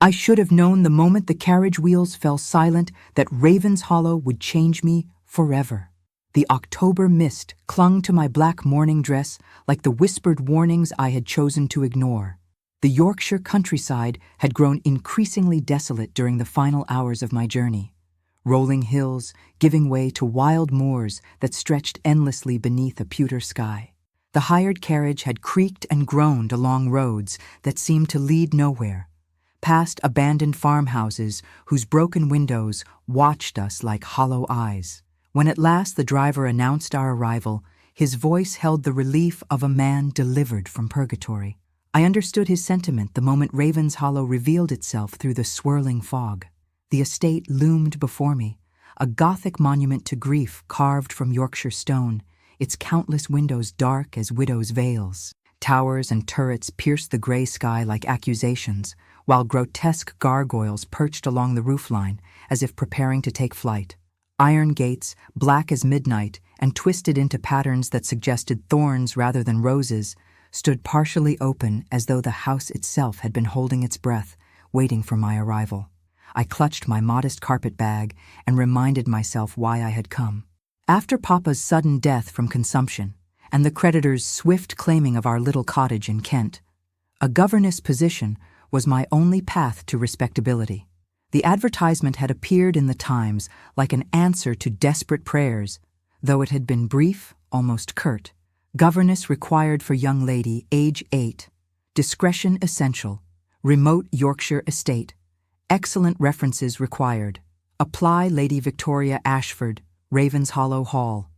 I should have known the moment the carriage wheels fell silent that Ravenshollow would change me forever. The October mist clung to my black morning dress like the whispered warnings I had chosen to ignore. The Yorkshire countryside had grown increasingly desolate during the final hours of my journey, rolling hills giving way to wild moors that stretched endlessly beneath a pewter sky. The hired carriage had creaked and groaned along roads that seemed to lead nowhere, past abandoned farmhouses whose broken windows watched us like hollow eyes. When at last the driver announced our arrival, his voice held the relief of a man delivered from purgatory. I understood his sentiment the moment Ravenshollow revealed itself through the swirling fog. The estate loomed before me, a Gothic monument to grief carved from Yorkshire stone, its countless windows dark as widows' veils. Towers and turrets pierced the gray sky like accusations, while grotesque gargoyles perched along the roofline as if preparing to take flight. Iron gates, black as midnight and twisted into patterns that suggested thorns rather than roses, stood partially open as though the house itself had been holding its breath, waiting for my arrival. I clutched my modest carpet bag and reminded myself why I had come. After Papa's sudden death from consumption, and the creditors' swift claiming of our little cottage in Kent, a governess position was my only path to respectability. The advertisement had appeared in the Times like an answer to desperate prayers, though it had been brief, almost curt. Governess required for young lady, age 8. Discretion essential. Remote Yorkshire estate. Excellent references required. Apply Lady Victoria Ashford, Ravenshollow Hall.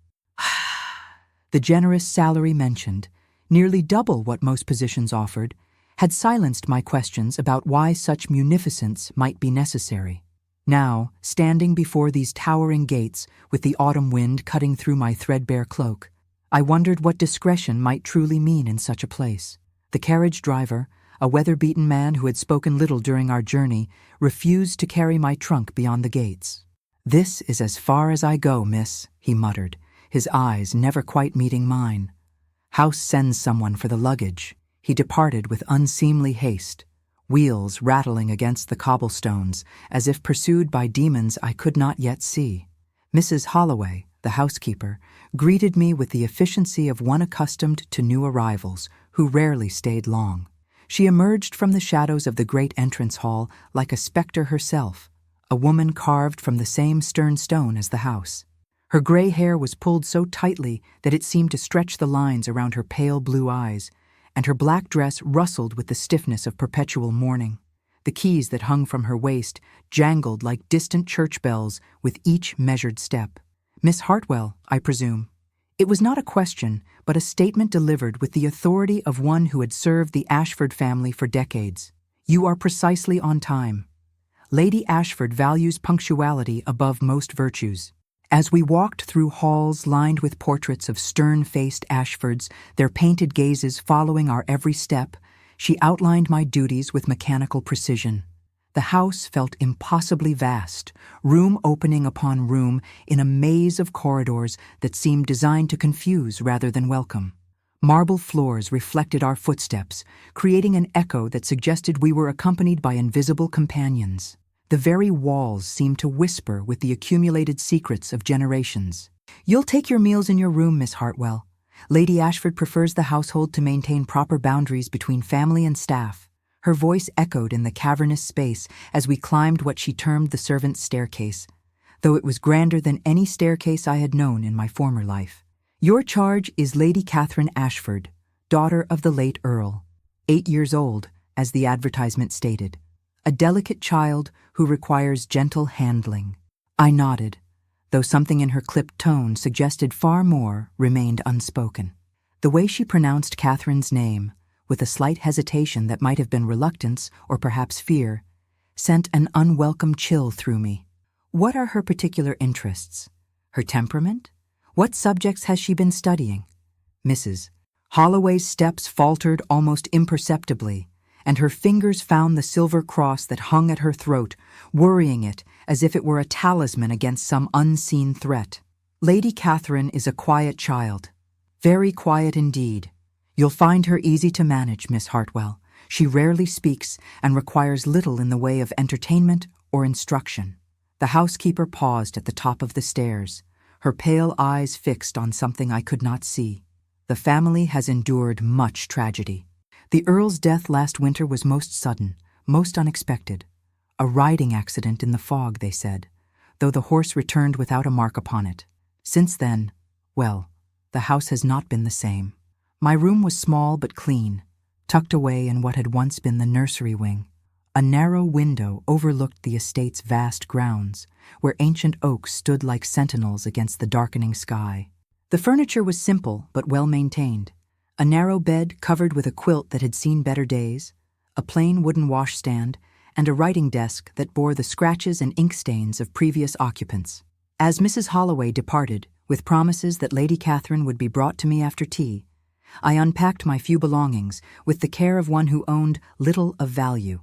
The generous salary mentioned, nearly double what most positions offered, had silenced my questions about why such munificence might be necessary. Now, standing before these towering gates with the autumn wind cutting through my threadbare cloak, I wondered what discretion might truly mean in such a place. The carriage driver, a weather-beaten man who had spoken little during our journey, refused to carry my trunk beyond the gates. "This is as far as I go, miss," he muttered, his eyes never quite meeting mine. "House sends someone for the luggage." He departed with unseemly haste, wheels rattling against the cobblestones as if pursued by demons I could not yet see. Mrs. Holloway, the housekeeper, greeted me with the efficiency of one accustomed to new arrivals who rarely stayed long. She emerged from the shadows of the great entrance hall like a spectre herself, a woman carved from the same stern stone as the house. Her gray hair was pulled so tightly that it seemed to stretch the lines around her pale blue eyes, and her black dress rustled with the stiffness of perpetual mourning. The keys that hung from her waist jangled like distant church bells with each measured step. "Miss Hartwell, I presume." It was not a question, but a statement delivered with the authority of one who had served the Ashford family for decades. "You are precisely on time. Lady Ashford values punctuality above most virtues." As we walked through halls lined with portraits of stern-faced Ashfords, their painted gazes following our every step, she outlined my duties with mechanical precision. The house felt impossibly vast, room opening upon room in a maze of corridors that seemed designed to confuse rather than welcome. Marble floors reflected our footsteps, creating an echo that suggested we were accompanied by invisible companions. The very walls seemed to whisper with the accumulated secrets of generations. "You'll take your meals in your room, Miss Hartwell. Lady Ashford prefers the household to maintain proper boundaries between family and staff." Her voice echoed in the cavernous space as we climbed what she termed the servants' staircase, though it was grander than any staircase I had known in my former life. "Your charge is Lady Catherine Ashford, daughter of the late Earl, 8 years old, as the advertisement stated. A delicate child who requires gentle handling." I nodded, though something in her clipped tone suggested far more remained unspoken. The way she pronounced Catherine's name, with a slight hesitation that might have been reluctance or perhaps fear, sent an unwelcome chill through me. What are her particular interests? Her temperament? What subjects has she been studying? Mrs. Holloway's steps faltered almost imperceptibly, and her fingers found the silver cross that hung at her throat, worrying it as if it were a talisman against some unseen threat. "Lady Catherine is a quiet child. Very quiet indeed. You'll find her easy to manage, Miss Hartwell. She rarely speaks and requires little in the way of entertainment or instruction. The housekeeper paused at the top of the stairs, her pale eyes fixed on something I could not see. The family has endured much tragedy. The Earl's death last winter was most sudden, most unexpected. A riding accident in the fog, they said, though the horse returned without a mark upon it. Since then, well, the house has not been the same. My room was small but clean, tucked away in what had once been the nursery wing. A narrow window overlooked the estate's vast grounds, where ancient oaks stood like sentinels against the darkening sky. The furniture was simple but well maintained. A narrow bed covered with a quilt that had seen better days, a plain wooden washstand, and a writing desk that bore the scratches and ink stains of previous occupants. As Mrs. Holloway departed, with promises that Lady Catherine would be brought to me after tea, I unpacked my few belongings with the care of one who owned little of value.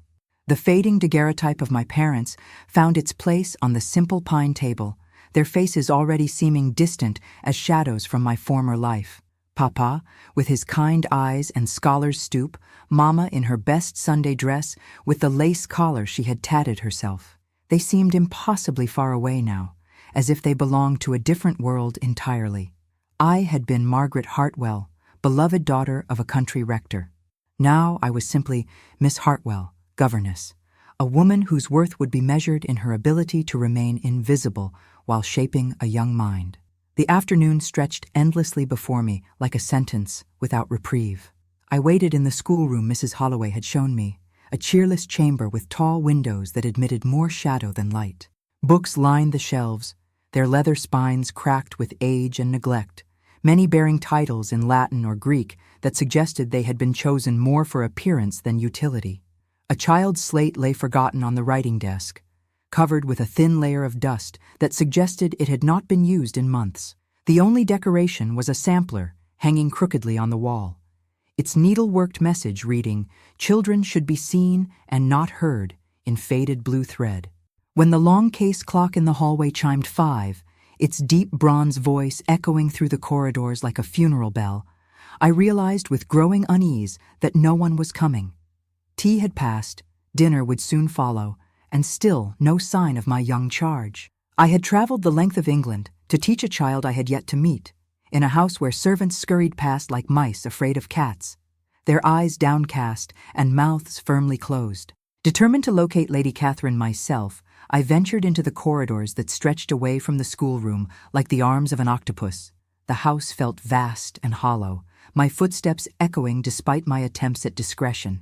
The fading daguerreotype of my parents found its place on the simple pine table, their faces already seeming distant as shadows from my former life. Papa, with his kind eyes and scholar's stoop, Mama in her best Sunday dress with the lace collar she had tatted herself. They seemed impossibly far away now, as if they belonged to a different world entirely. I had been Margaret Hartwell, beloved daughter of a country rector. Now I was simply Miss Hartwell, Governess, a woman whose worth would be measured in her ability to remain invisible while shaping a young mind. The afternoon stretched endlessly before me like a sentence without reprieve. I waited in the schoolroom Mrs. Holloway had shown me, a cheerless chamber with tall windows that admitted more shadow than light. Books lined the shelves, their leather spines cracked with age and neglect, many bearing titles in Latin or Greek that suggested they had been chosen more for appearance than utility. A child's slate lay forgotten on the writing desk, covered with a thin layer of dust that suggested it had not been used in months. The only decoration was a sampler hanging crookedly on the wall, its needle-worked message reading, "Children should be seen and not heard," in faded blue thread. When the long case clock in the hallway chimed 5, its deep bronze voice echoing through the corridors like a funeral bell, I realized with growing unease that no one was coming. Tea had passed, dinner would soon follow, and still no sign of my young charge. I had traveled the length of England to teach a child I had yet to meet, in a house where servants scurried past like mice afraid of cats, their eyes downcast and mouths firmly closed. Determined to locate Lady Catherine myself, I ventured into the corridors that stretched away from the schoolroom like the arms of an octopus. The house felt vast and hollow, my footsteps echoing despite my attempts at discretion.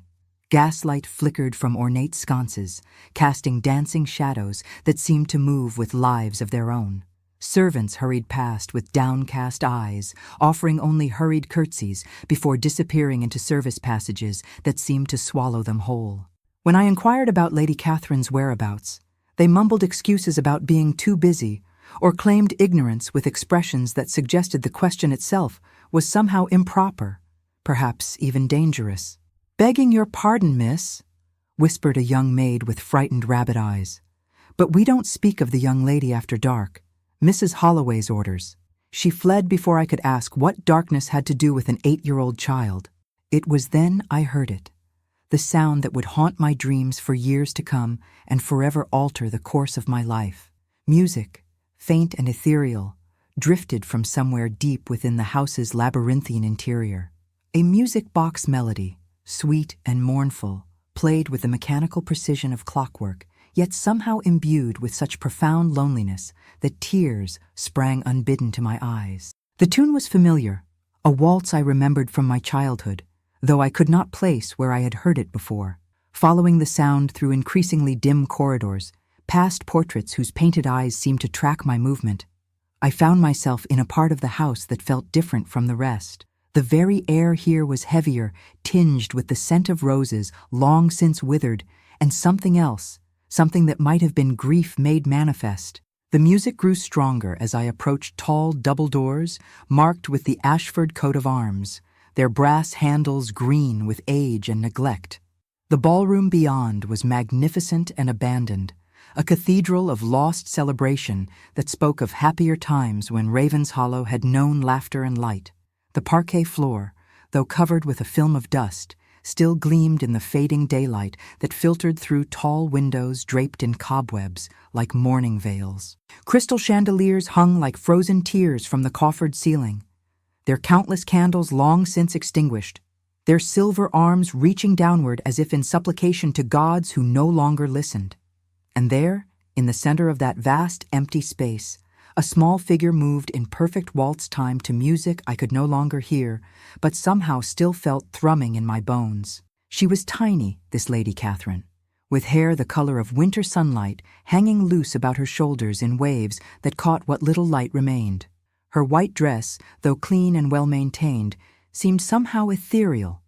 Gaslight flickered from ornate sconces, casting dancing shadows that seemed to move with lives of their own. Servants hurried past with downcast eyes, offering only hurried curtsies before disappearing into service passages that seemed to swallow them whole. When I inquired about Lady Catherine's whereabouts, they mumbled excuses about being too busy or claimed ignorance with expressions that suggested the question itself was somehow improper, perhaps even dangerous. "Begging your pardon, miss," whispered a young maid with frightened rabbit eyes. "But we don't speak of the young lady after dark. Mrs. Holloway's orders." She fled before I could ask what darkness had to do with an 8-year-old child. It was then I heard it, the sound that would haunt my dreams for years to come and forever alter the course of my life. Music, faint and ethereal, drifted from somewhere deep within the house's labyrinthine interior. A music box melody, sweet and mournful, played with the mechanical precision of clockwork, yet somehow imbued with such profound loneliness that tears sprang unbidden to my eyes. The tune was familiar, a waltz I remembered from my childhood, though I could not place where I had heard it before. Following the sound through increasingly dim corridors, past portraits whose painted eyes seemed to track my movement, I found myself in a part of the house that felt different from the rest. The very air here was heavier, tinged with the scent of roses long since withered, and something else, something that might have been grief made manifest. The music grew stronger as I approached tall double doors marked with the Ashford coat of arms, their brass handles green with age and neglect. The ballroom beyond was magnificent and abandoned, a cathedral of lost celebration that spoke of happier times when Ravenshollow had known laughter and light. The parquet floor, though covered with a film of dust, still gleamed in the fading daylight that filtered through tall windows draped in cobwebs like mourning veils. Crystal chandeliers hung like frozen tears from the coffered ceiling, their countless candles long since extinguished, their silver arms reaching downward as if in supplication to gods who no longer listened. And there, in the center of that vast empty space, a small figure moved in perfect waltz time to music I could no longer hear, but somehow still felt thrumming in my bones. She was tiny, this Lady Catherine, with hair the color of winter sunlight hanging loose about her shoulders in waves that caught what little light remained. Her white dress, though clean and well-maintained, seemed somehow ethereal,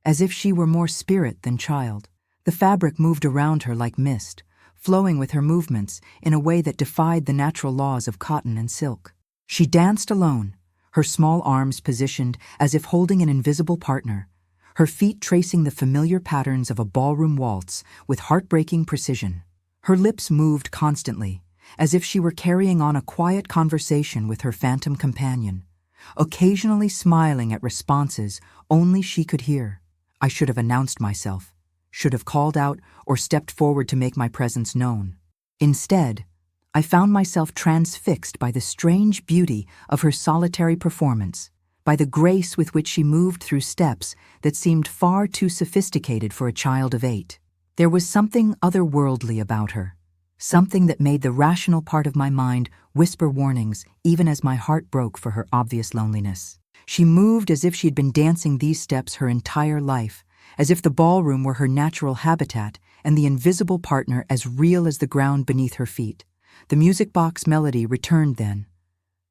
as if she were more spirit than child. The fabric moved around her like mist, flowing with her movements in a way that defied the natural laws of cotton and silk. She danced alone, her small arms positioned as if holding an invisible partner, her feet tracing the familiar patterns of a ballroom waltz with heartbreaking precision. Her lips moved constantly, as if she were carrying on a quiet conversation with her phantom companion, occasionally smiling at responses only she could hear. I should have announced myself, should have called out or stepped forward to make my presence known. Instead, I found myself transfixed by the strange beauty of her solitary performance, by the grace with which she moved through steps that seemed far too sophisticated for a child of 8. There was something otherworldly about her, something that made the rational part of my mind whisper warnings even as my heart broke for her obvious loneliness. She moved as if she'd been dancing these steps her entire life, as if the ballroom were her natural habitat and the invisible partner as real as the ground beneath her feet. The music box melody returned then,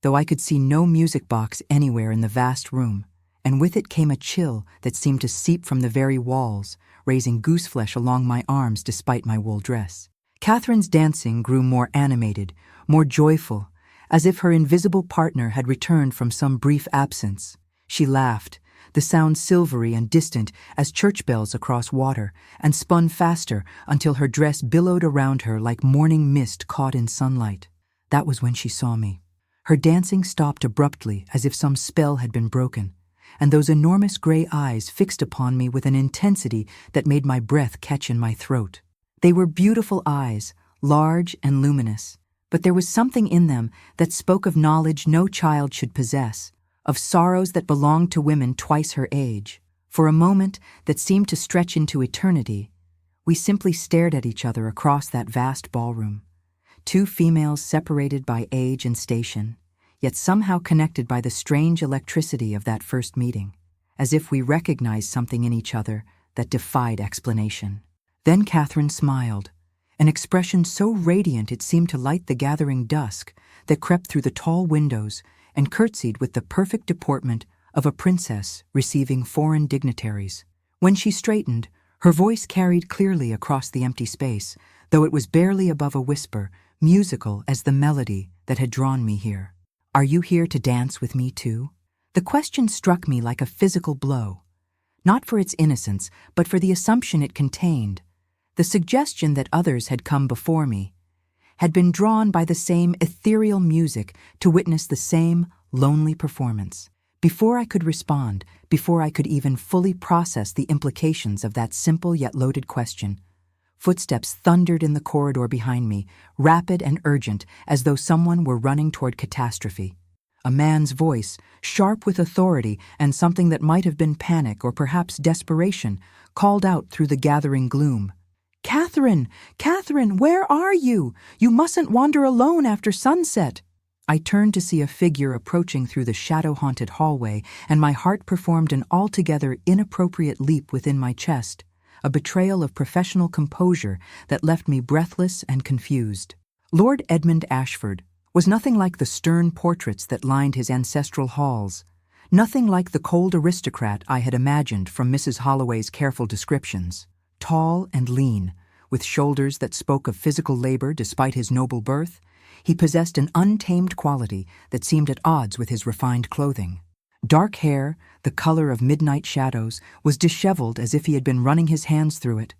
though I could see no music box anywhere in the vast room, and with it came a chill that seemed to seep from the very walls, raising gooseflesh along my arms despite my wool dress. Catherine's dancing grew more animated, more joyful, as if her invisible partner had returned from some brief absence. She laughed, the sound silvery and distant as church bells across water, and spun faster until her dress billowed around her like morning mist caught in sunlight. That was when she saw me. Her dancing stopped abruptly as if some spell had been broken, and those enormous gray eyes fixed upon me with an intensity that made my breath catch in my throat. They were beautiful eyes, large and luminous, but there was something in them that spoke of knowledge no child should possess, of sorrows that belonged to women twice her age. For a moment that seemed to stretch into eternity, we simply stared at each other across that vast ballroom, two females separated by age and station, yet somehow connected by the strange electricity of that first meeting, as if we recognized something in each other that defied explanation. Then Catherine smiled, an expression so radiant it seemed to light the gathering dusk that crept through the tall windows and curtsied with the perfect deportment of a princess receiving foreign dignitaries. When she straightened, her voice carried clearly across the empty space, though it was barely above a whisper, musical as the melody that had drawn me here. "Are you here to dance with me too?" The question struck me like a physical blow, not for its innocence, but for the assumption it contained, the suggestion that others had come before me, had been drawn by the same ethereal music to witness the same lonely performance. Before I could respond, before I could even fully process the implications of that simple yet loaded question, footsteps thundered in the corridor behind me, rapid and urgent as though someone were running toward catastrophe. A man's voice, sharp with authority and something that might have been panic or perhaps desperation, called out through the gathering gloom. "Catherine! Catherine, where are you? You mustn't wander alone after sunset." I turned to see a figure approaching through the shadow-haunted hallway, and my heart performed an altogether inappropriate leap within my chest, a betrayal of professional composure that left me breathless and confused. Lord Edmund Ashford was nothing like the stern portraits that lined his ancestral halls, nothing like the cold aristocrat I had imagined from Mrs. Holloway's careful descriptions. Tall and lean, with shoulders that spoke of physical labor despite his noble birth, he possessed an untamed quality that seemed at odds with his refined clothing. Dark hair, the color of midnight shadows, was disheveled as if he had been running his hands through it,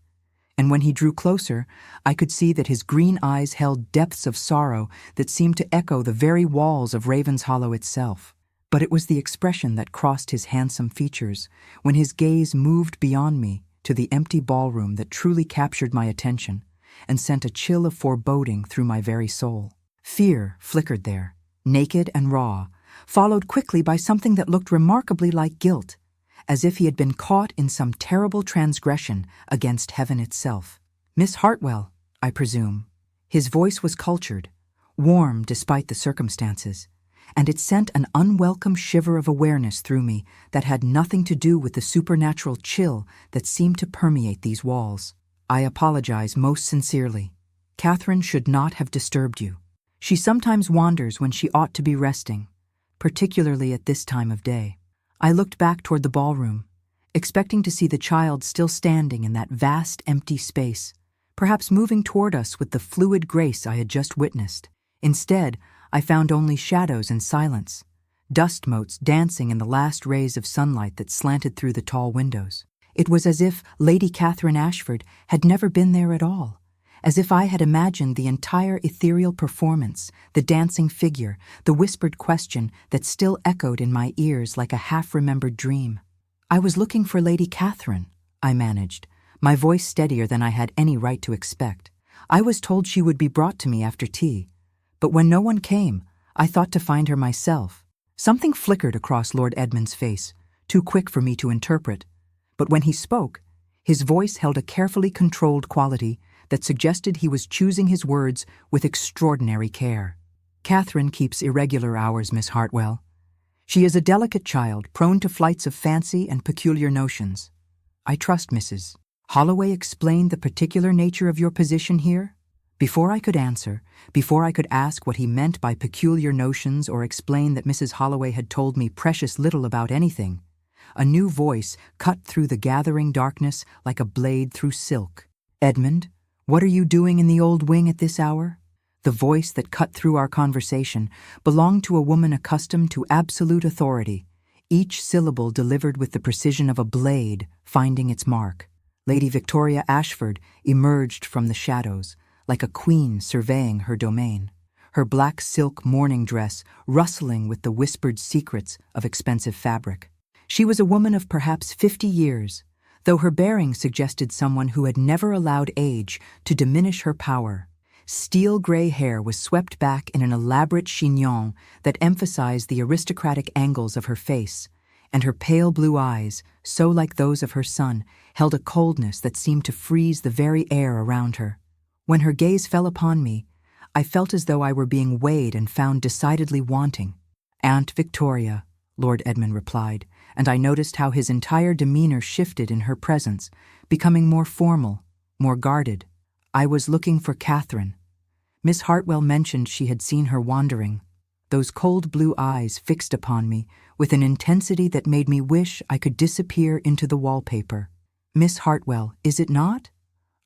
and when he drew closer, I could see that his green eyes held depths of sorrow that seemed to echo the very walls of Ravenshollow itself. But it was the expression that crossed his handsome features when his gaze moved beyond me to the empty ballroom that truly captured my attention and sent a chill of foreboding through my very soul. Fear flickered there, naked and raw, followed quickly by something that looked remarkably like guilt, as if he had been caught in some terrible transgression against heaven itself. "Miss Hartwell, I presume." His voice was cultured, warm despite the circumstances, and it sent an unwelcome shiver of awareness through me that had nothing to do with the supernatural chill that seemed to permeate these walls. "I apologize most sincerely. Catherine should not have disturbed you. She sometimes wanders when she ought to be resting, particularly at this time of day." I looked back toward the ballroom, expecting to see the child still standing in that vast empty space, perhaps moving toward us with the fluid grace I had just witnessed. Instead, I found only shadows and silence, dust motes dancing in the last rays of sunlight that slanted through the tall windows. It was as if Lady Catherine Ashford had never been there at all, as if I had imagined the entire ethereal performance, the dancing figure, the whispered question that still echoed in my ears like a half-remembered dream. "I was looking for Lady Catherine," I managed, my voice steadier than I had any right to expect. "I was told she would be brought to me after tea, but when no one came, I thought to find her myself." Something flickered across Lord Edmund's face, too quick for me to interpret, but when he spoke, his voice held a carefully controlled quality that suggested he was choosing his words with extraordinary care. "Catherine keeps irregular hours, Miss Hartwell. She is a delicate child, prone to flights of fancy and peculiar notions. I trust Mrs. Holloway explained the particular nature of your position here?" Before I could answer, before I could ask what he meant by peculiar notions or explain that Mrs. Holloway had told me precious little about anything, a new voice cut through the gathering darkness like a blade through silk. "Edmund, what are you doing in the old wing at this hour?" The voice that cut through our conversation belonged to a woman accustomed to absolute authority, each syllable delivered with the precision of a blade finding its mark. Lady Victoria Ashford emerged from the shadows, like a queen surveying her domain, her black silk morning dress rustling with the whispered secrets of expensive fabric. She was a woman of perhaps 50 years, though her bearing suggested someone who had never allowed age to diminish her power. Steel-gray hair was swept back in an elaborate chignon that emphasized the aristocratic angles of her face, and her pale blue eyes, so like those of her son, held a coldness that seemed to freeze the very air around her. When her gaze fell upon me, I felt as though I were being weighed and found decidedly wanting. "Aunt Victoria," Lord Edmund replied, and I noticed how his entire demeanor shifted in her presence, becoming more formal, more guarded. "I was looking for Catherine. Miss Hartwell mentioned she had seen her wandering." Those cold blue eyes fixed upon me with an intensity that made me wish I could disappear into the wallpaper. "Miss Hartwell, is it not?"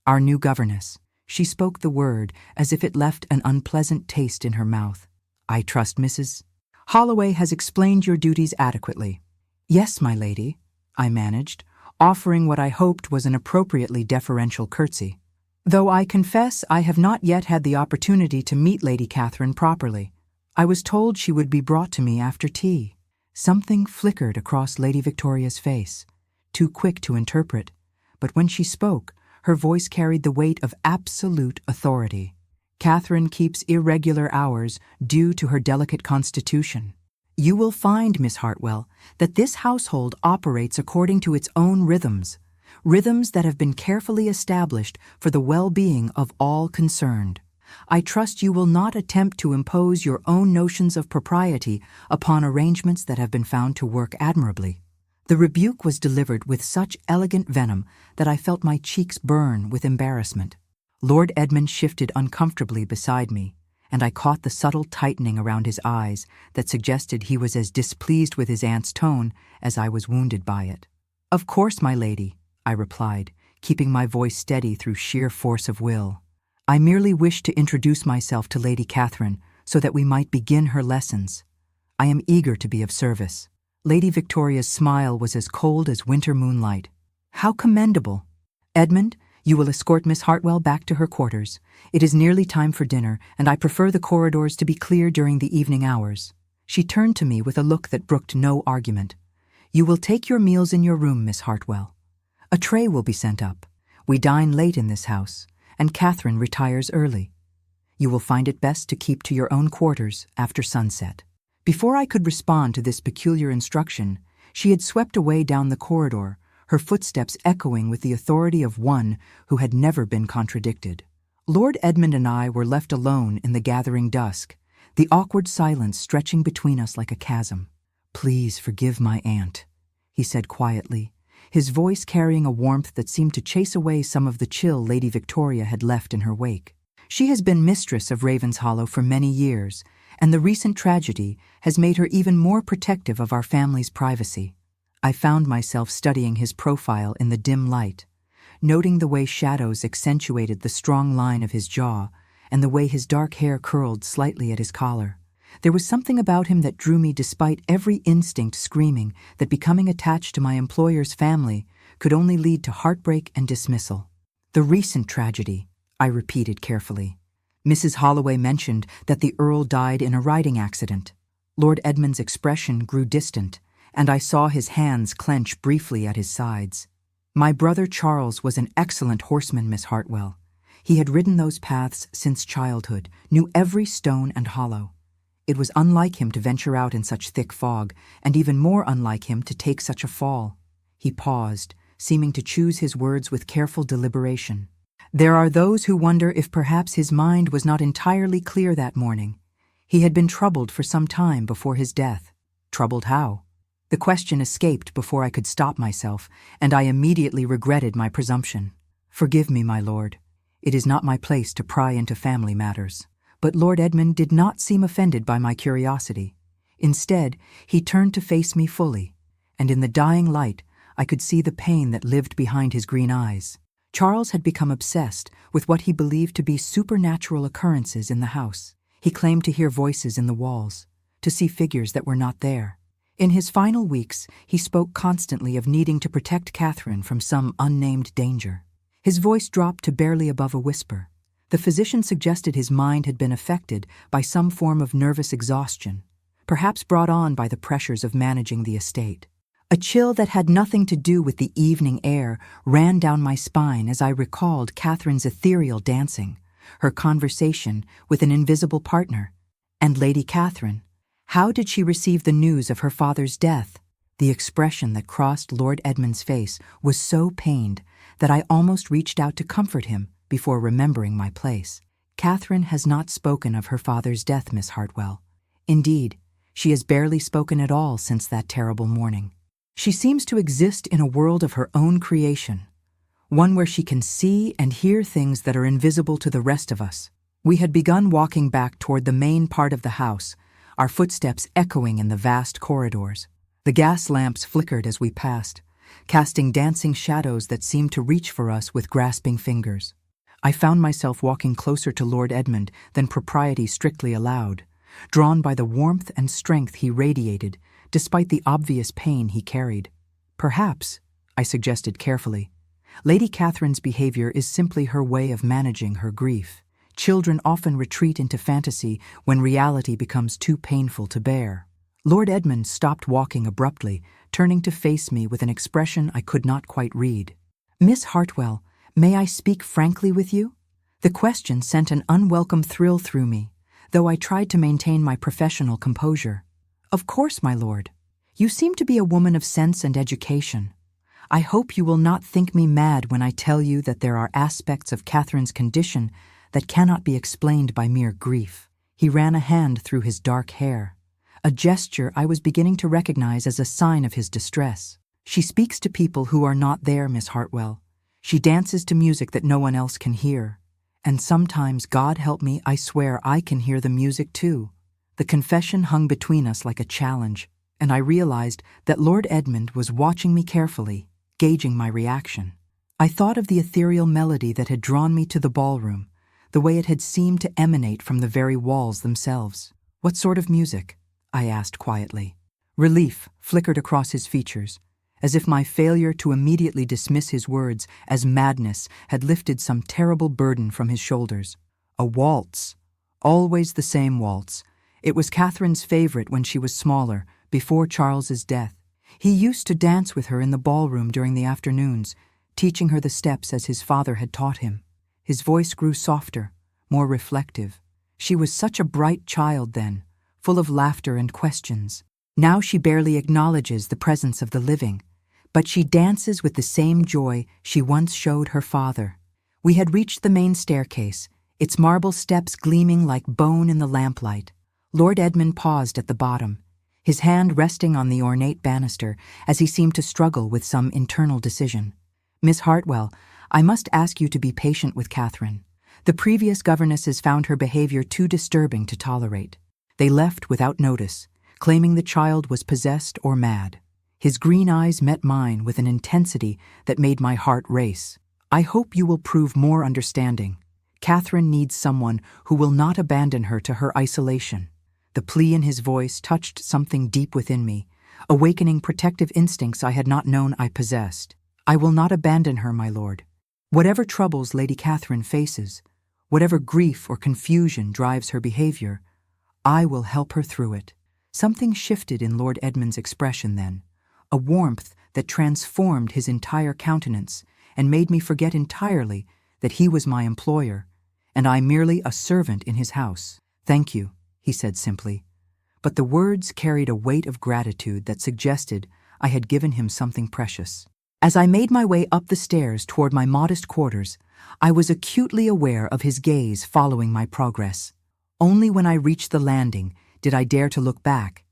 "Our new governess." She spoke the word as if it left an unpleasant taste in her mouth. "I trust Mrs. Holloway has explained your duties adequately." "Yes, my lady," I managed, offering what I hoped was an appropriately deferential curtsy. "Though I confess I have not yet had the opportunity to meet Lady Catherine properly. I was told she would be brought to me after tea." Something flickered across Lady Victoria's face, too quick to interpret, but when she spoke, her voice carried the weight of absolute authority. "Catherine keeps irregular hours due to her delicate constitution. You will find, Miss Hartwell, that this household operates according to its own rhythms that have been carefully established for the well-being of all concerned. I trust you will not attempt to impose your own notions of propriety upon arrangements that have been found to work admirably." The rebuke was delivered with such elegant venom that I felt my cheeks burn with embarrassment. Lord Edmund shifted uncomfortably beside me, and I caught the subtle tightening around his eyes that suggested he was as displeased with his aunt's tone as I was wounded by it. "Of course, my lady," I replied, keeping my voice steady through sheer force of will. "I merely wished to introduce myself to Lady Catherine so that we might begin her lessons. I am eager to be of service." Lady Victoria's smile was as cold as winter moonlight. "How commendable! Edmund, you will escort Miss Hartwell back to her quarters. It is nearly time for dinner, and I prefer the corridors to be clear during the evening hours." She turned to me with a look that brooked no argument. "You will take your meals in your room, Miss Hartwell. A tray will be sent up. We dine late in this house, and Catherine retires early. You will find it best to keep to your own quarters after sunset." Before I could respond to this peculiar instruction, she had swept away down the corridor, her footsteps echoing with the authority of one who had never been contradicted. Lord Edmund and I were left alone in the gathering dusk, the awkward silence stretching between us like a chasm. "Please forgive my aunt," he said quietly, his voice carrying a warmth that seemed to chase away some of the chill Lady Victoria had left in her wake. "She has been mistress of Ravenshollow for many years, and the recent tragedy has made her even more protective of our family's privacy." I found myself studying his profile in the dim light, noting the way shadows accentuated the strong line of his jaw and the way his dark hair curled slightly at his collar. There was something about him that drew me despite every instinct screaming that becoming attached to my employer's family could only lead to heartbreak and dismissal. "The recent tragedy," I repeated carefully. Mrs. Holloway mentioned that the Earl died in a riding accident. Lord Edmund's expression grew distant, and I saw his hands clench briefly at his sides. "My brother Charles was an excellent horseman, Miss Hartwell. He had ridden those paths since childhood, knew every stone and hollow. It was unlike him to venture out in such thick fog, and even more unlike him to take such a fall." He paused, seeming to choose his words with careful deliberation. "There are those who wonder if perhaps his mind was not entirely clear that morning. He had been troubled for some time before his death." "Troubled how?" The question escaped before I could stop myself, and I immediately regretted my presumption. "Forgive me, my lord. It is not my place to pry into family matters." But Lord Edmund did not seem offended by my curiosity. Instead, he turned to face me fully, and in the dying light, I could see the pain that lived behind his green eyes. Charles had become obsessed with what he believed to be supernatural occurrences in the house. He claimed to hear voices in the walls, to see figures that were not there. In his final weeks, he spoke constantly of needing to protect Catherine from some unnamed danger. His voice dropped to barely above a whisper. The physician suggested his mind had been affected by some form of nervous exhaustion, perhaps brought on by the pressures of managing the estate. A chill that had nothing to do with the evening air ran down my spine as I recalled Catherine's ethereal dancing, her conversation with an invisible partner. And Lady Catherine, how did she receive the news of her father's death? The expression that crossed Lord Edmund's face was so pained that I almost reached out to comfort him before remembering my place. "Catherine has not spoken of her father's death, Miss Hartwell. Indeed, she has barely spoken at all since that terrible morning. She seems to exist in a world of her own creation, one where she can see and hear things that are invisible to the rest of us." We had begun walking back toward the main part of the house, our footsteps echoing in the vast corridors. The gas lamps flickered as we passed, casting dancing shadows that seemed to reach for us with grasping fingers. I found myself walking closer to Lord Edmund than propriety strictly allowed, drawn by the warmth and strength he radiated, despite the obvious pain he carried. "Perhaps," I suggested carefully, "Lady Catherine's behavior is simply her way of managing her grief. Children often retreat into fantasy when reality becomes too painful to bear." Lord Edmund stopped walking abruptly, turning to face me with an expression I could not quite read. "Miss Hartwell, may I speak frankly with you?" The question sent an unwelcome thrill through me, though I tried to maintain my professional composure. "Of course, my lord. You seem to be a woman of sense and education. I hope you will not think me mad when I tell you that there are aspects of Catherine's condition that cannot be explained by mere grief." He ran a hand through his dark hair, a gesture I was beginning to recognize as a sign of his distress. "She speaks to people who are not there, Miss Hartwell. She dances to music that no one else can hear. And sometimes, God help me, I swear I can hear the music too." The confession hung between us like a challenge, and I realized that Lord Edmund was watching me carefully, gauging my reaction. I thought of the ethereal melody that had drawn me to the ballroom, the way it had seemed to emanate from the very walls themselves. "What sort of music?" I asked quietly. Relief flickered across his features, as if my failure to immediately dismiss his words as madness had lifted some terrible burden from his shoulders. "A waltz. Always the same waltz. It was Catherine's favorite when she was smaller, before Charles's death. He used to dance with her in the ballroom during the afternoons, teaching her the steps as his father had taught him. His voice grew softer, more reflective. She was such a bright child then, full of laughter and questions. Now she barely acknowledges the presence of the living, but she dances with the same joy she once showed her father. We had reached the main staircase, its marble steps gleaming like bone in the lamplight. Lord Edmund paused at the bottom, his hand resting on the ornate banister as he seemed to struggle with some internal decision. "Miss Hartwell, I must ask you to be patient with Catherine. The previous governesses found her behavior too disturbing to tolerate. They left without notice, claiming the child was possessed or mad." His green eyes met mine with an intensity that made my heart race. "I hope you will prove more understanding. Catherine needs someone who will not abandon her to her isolation." The plea in his voice touched something deep within me, awakening protective instincts I had not known I possessed. "I will not abandon her, my lord. Whatever troubles Lady Catherine faces, whatever grief or confusion drives her behavior, I will help her through it." Something shifted in Lord Edmund's expression then, a warmth that transformed his entire countenance and made me forget entirely that he was my employer, and I merely a servant in his house. "Thank you," he said simply, but the words carried a weight of gratitude that suggested I had given him something precious. As I made my way up the stairs toward my modest quarters, I was acutely aware of his gaze following my progress. Only when I reached the landing did I dare to look back,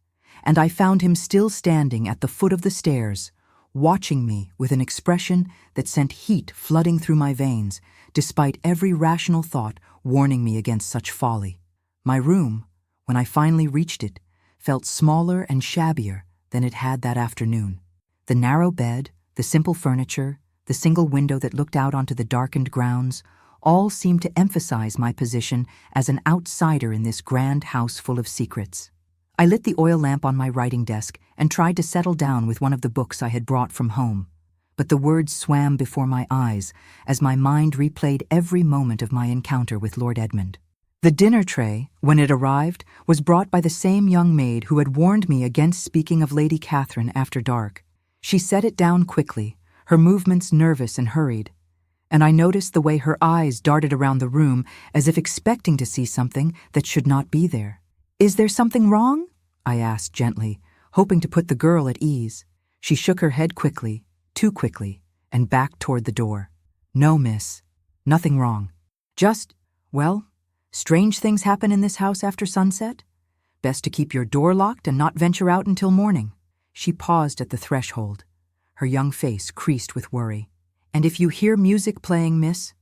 and I found him still standing at the foot of the stairs, watching me with an expression that sent heat flooding through my veins, despite every rational thought warning me against such folly. My room, when I finally reached it, felt smaller and shabbier than it had that afternoon. The narrow bed, the simple furniture, the single window that looked out onto the darkened grounds, all seemed to emphasize my position as an outsider in this grand house full of secrets. I lit the oil lamp on my writing desk and tried to settle down with one of the books I had brought from home. But the words swam before my eyes as my mind replayed every moment of my encounter with Lord Edmund. The dinner tray, when it arrived, was brought by the same young maid who had warned me against speaking of Lady Catherine after dark. She set it down quickly, her movements nervous and hurried, and I noticed the way her eyes darted around the room as if expecting to see something that should not be there. "Is there something wrong?" I asked gently, hoping to put the girl at ease. She shook her head quickly, too quickly, and backed toward the door. "No, miss. Nothing wrong. Just, well, strange things happen in this house after sunset. Best to keep your door locked and not venture out until morning." She paused at the threshold, her young face creased with worry. "And if you hear music playing, miss,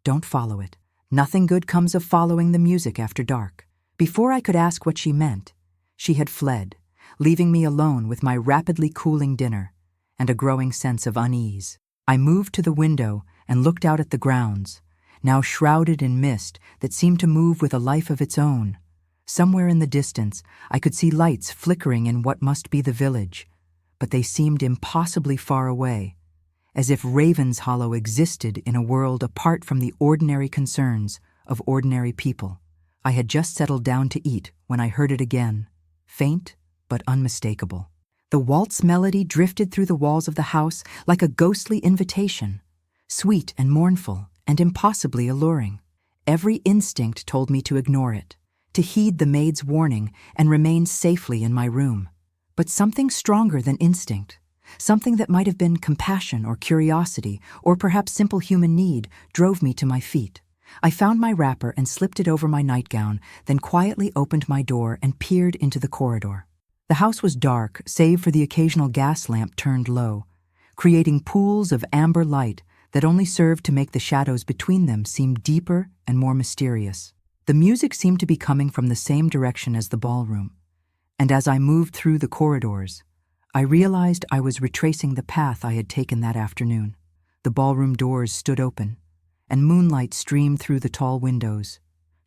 don't follow it. Nothing good comes of following the music after dark." Before I could ask what she meant, she had fled, leaving me alone with my rapidly cooling dinner and a growing sense of unease. I moved to the window and looked out at the grounds, now shrouded in mist that seemed to move with a life of its own. Somewhere in the distance, I could see lights flickering in what must be the village, but they seemed impossibly far away, as if Ravenshollow existed in a world apart from the ordinary concerns of ordinary people. I had just settled down to eat when I heard it again, faint but unmistakable. The waltz melody drifted through the walls of the house like a ghostly invitation, sweet and mournful and impossibly alluring. Every instinct told me to ignore it, to heed the maid's warning and remain safely in my room. But something stronger than instinct, something that might have been compassion or curiosity or perhaps simple human need, drove me to my feet. I found my wrapper and slipped it over my nightgown, then quietly opened my door and peered into the corridor. The house was dark, save for the occasional gas lamp turned low, creating pools of amber light that only served to make the shadows between them seem deeper and more mysterious. The music seemed to be coming from the same direction as the ballroom, and as I moved through the corridors, I realized I was retracing the path I had taken that afternoon. The ballroom doors stood open, and moonlight streamed through the tall windows,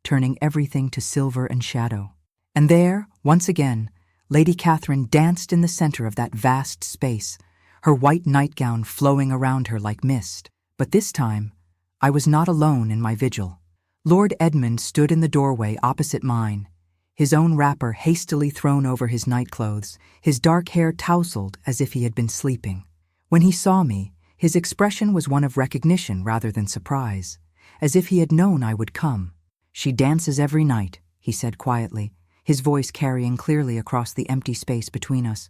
turning everything to silver and shadow. And there, once again, Lady Catherine danced in the center of that vast space, her white nightgown flowing around her like mist. But this time, I was not alone in my vigil. Lord Edmund stood in the doorway opposite mine, his own wrapper hastily thrown over his nightclothes, his dark hair tousled as if he had been sleeping. When he saw me, his expression was one of recognition rather than surprise, as if he had known I would come. "She dances every night," he said quietly, his voice carrying clearly across the empty space between us.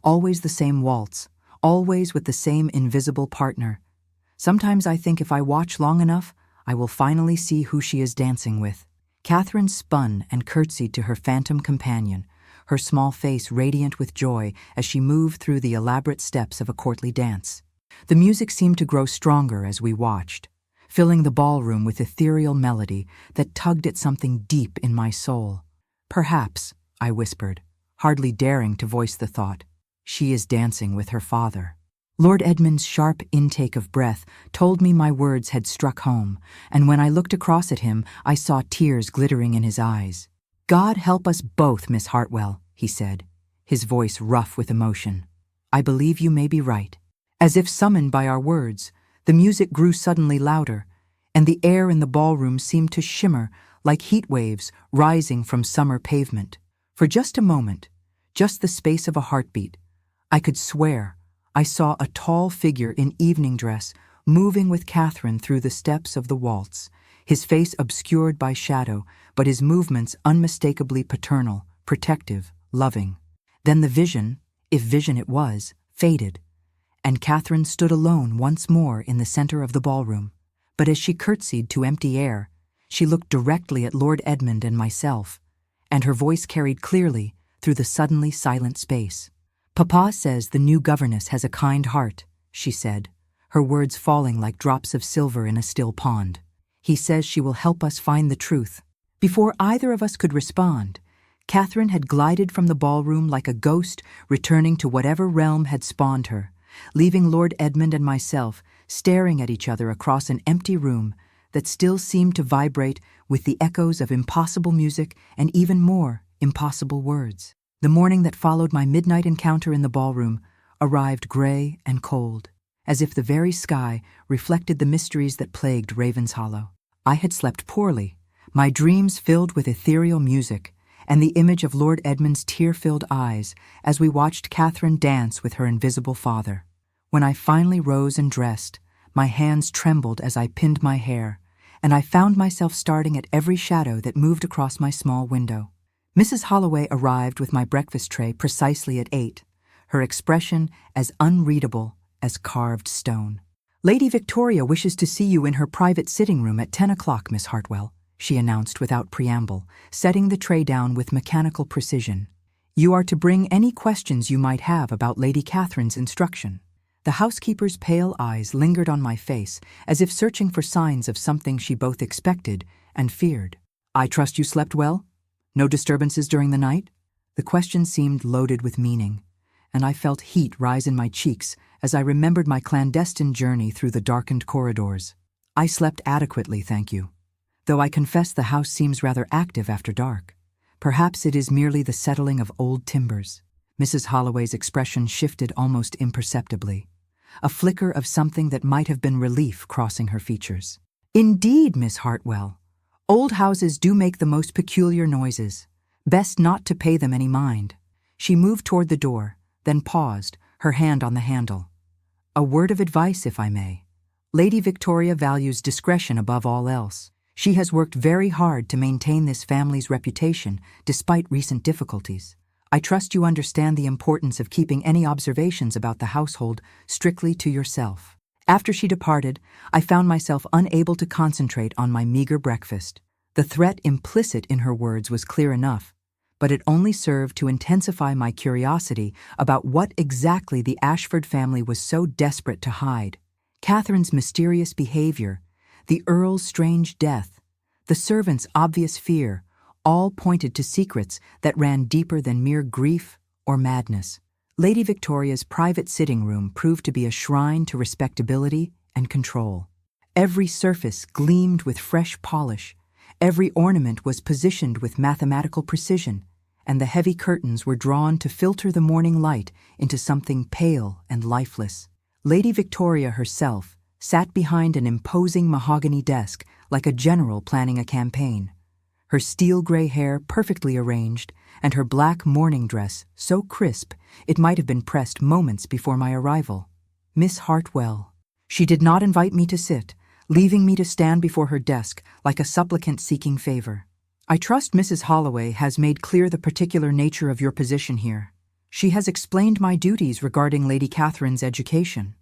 "Always the same waltz, always with the same invisible partner. Sometimes I think if I watch long enough, I will finally see who she is dancing with." Catherine spun and curtsied to her phantom companion, her small face radiant with joy as she moved through the elaborate steps of a courtly dance. The music seemed to grow stronger as we watched, filling the ballroom with ethereal melody that tugged at something deep in my soul. "Perhaps," I whispered, hardly daring to voice the thought, "she is dancing with her father." Lord Edmund's sharp intake of breath told me my words had struck home, and when I looked across at him, I saw tears glittering in his eyes. "God help us both, Miss Hartwell," he said, his voice rough with emotion. "I believe you may be right." As if summoned by our words, the music grew suddenly louder, and the air in the ballroom seemed to shimmer like heat waves rising from summer pavement. For just a moment, just the space of a heartbeat, I could swear I saw a tall figure in evening dress moving with Catherine through the steps of the waltz, his face obscured by shadow, but his movements unmistakably paternal, protective, loving. Then the vision, if vision it was, faded, and Catherine stood alone once more in the center of the ballroom. But as she curtsied to empty air, she looked directly at Lord Edmund and myself, and her voice carried clearly through the suddenly silent space. "Papa says the new governess has a kind heart," she said, her words falling like drops of silver in a still pond. "He says she will help us find the truth." Before either of us could respond, Catherine had glided from the ballroom like a ghost returning to whatever realm had spawned her, leaving Lord Edmund and myself staring at each other across an empty room that still seemed to vibrate with the echoes of impossible music and even more impossible words. The morning that followed my midnight encounter in the ballroom arrived gray and cold, as if the very sky reflected the mysteries that plagued Ravenshollow. I had slept poorly, my dreams filled with ethereal music, and the image of Lord Edmund's tear-filled eyes as we watched Catherine dance with her invisible father. When I finally rose and dressed, my hands trembled as I pinned my hair, and I found myself starting at every shadow that moved across my small window. Mrs. Holloway arrived with my breakfast tray precisely at 8, her expression as unreadable as carved stone. "Lady Victoria wishes to see you in her private sitting room at 10 o'clock, Miss Hartwell," she announced without preamble, setting the tray down with mechanical precision. "You are to bring any questions you might have about Lady Catherine's instruction." The housekeeper's pale eyes lingered on my face as if searching for signs of something she both expected and feared. "I trust you slept well? No disturbances during the night?" The question seemed loaded with meaning, and I felt heat rise in my cheeks as I remembered my clandestine journey through the darkened corridors. "I slept adequately, thank you. Though I confess the house seems rather active after dark. Perhaps it is merely the settling of old timbers." Mrs. Holloway's expression shifted almost imperceptibly, a flicker of something that might have been relief crossing her features. "Indeed, Miss Hartwell. Old houses do make the most peculiar noises. Best not to pay them any mind." She moved toward the door, then paused, her hand on the handle. "A word of advice, if I may. Lady Victoria values discretion above all else. She has worked very hard to maintain this family's reputation despite recent difficulties. I trust you understand the importance of keeping any observations about the household strictly to yourself." After she departed, I found myself unable to concentrate on my meager breakfast. The threat implicit in her words was clear enough, but it only served to intensify my curiosity about what exactly the Ashford family was so desperate to hide. Catherine's mysterious behavior, the Earl's strange death, the servants' obvious fear, all pointed to secrets that ran deeper than mere grief or madness. Lady Victoria's private sitting room proved to be a shrine to respectability and control. Every surface gleamed with fresh polish, every ornament was positioned with mathematical precision, and the heavy curtains were drawn to filter the morning light into something pale and lifeless. Lady Victoria herself sat behind an imposing mahogany desk like a general planning a campaign, her steel-gray hair perfectly arranged, and her black morning dress so crisp it might have been pressed moments before my arrival. Miss Hartwell. She did not invite me to sit, leaving me to stand before her desk like a supplicant seeking favor. I trust Mrs. Holloway has made clear the particular nature of your position here. She has explained my duties regarding Lady Catherine's education,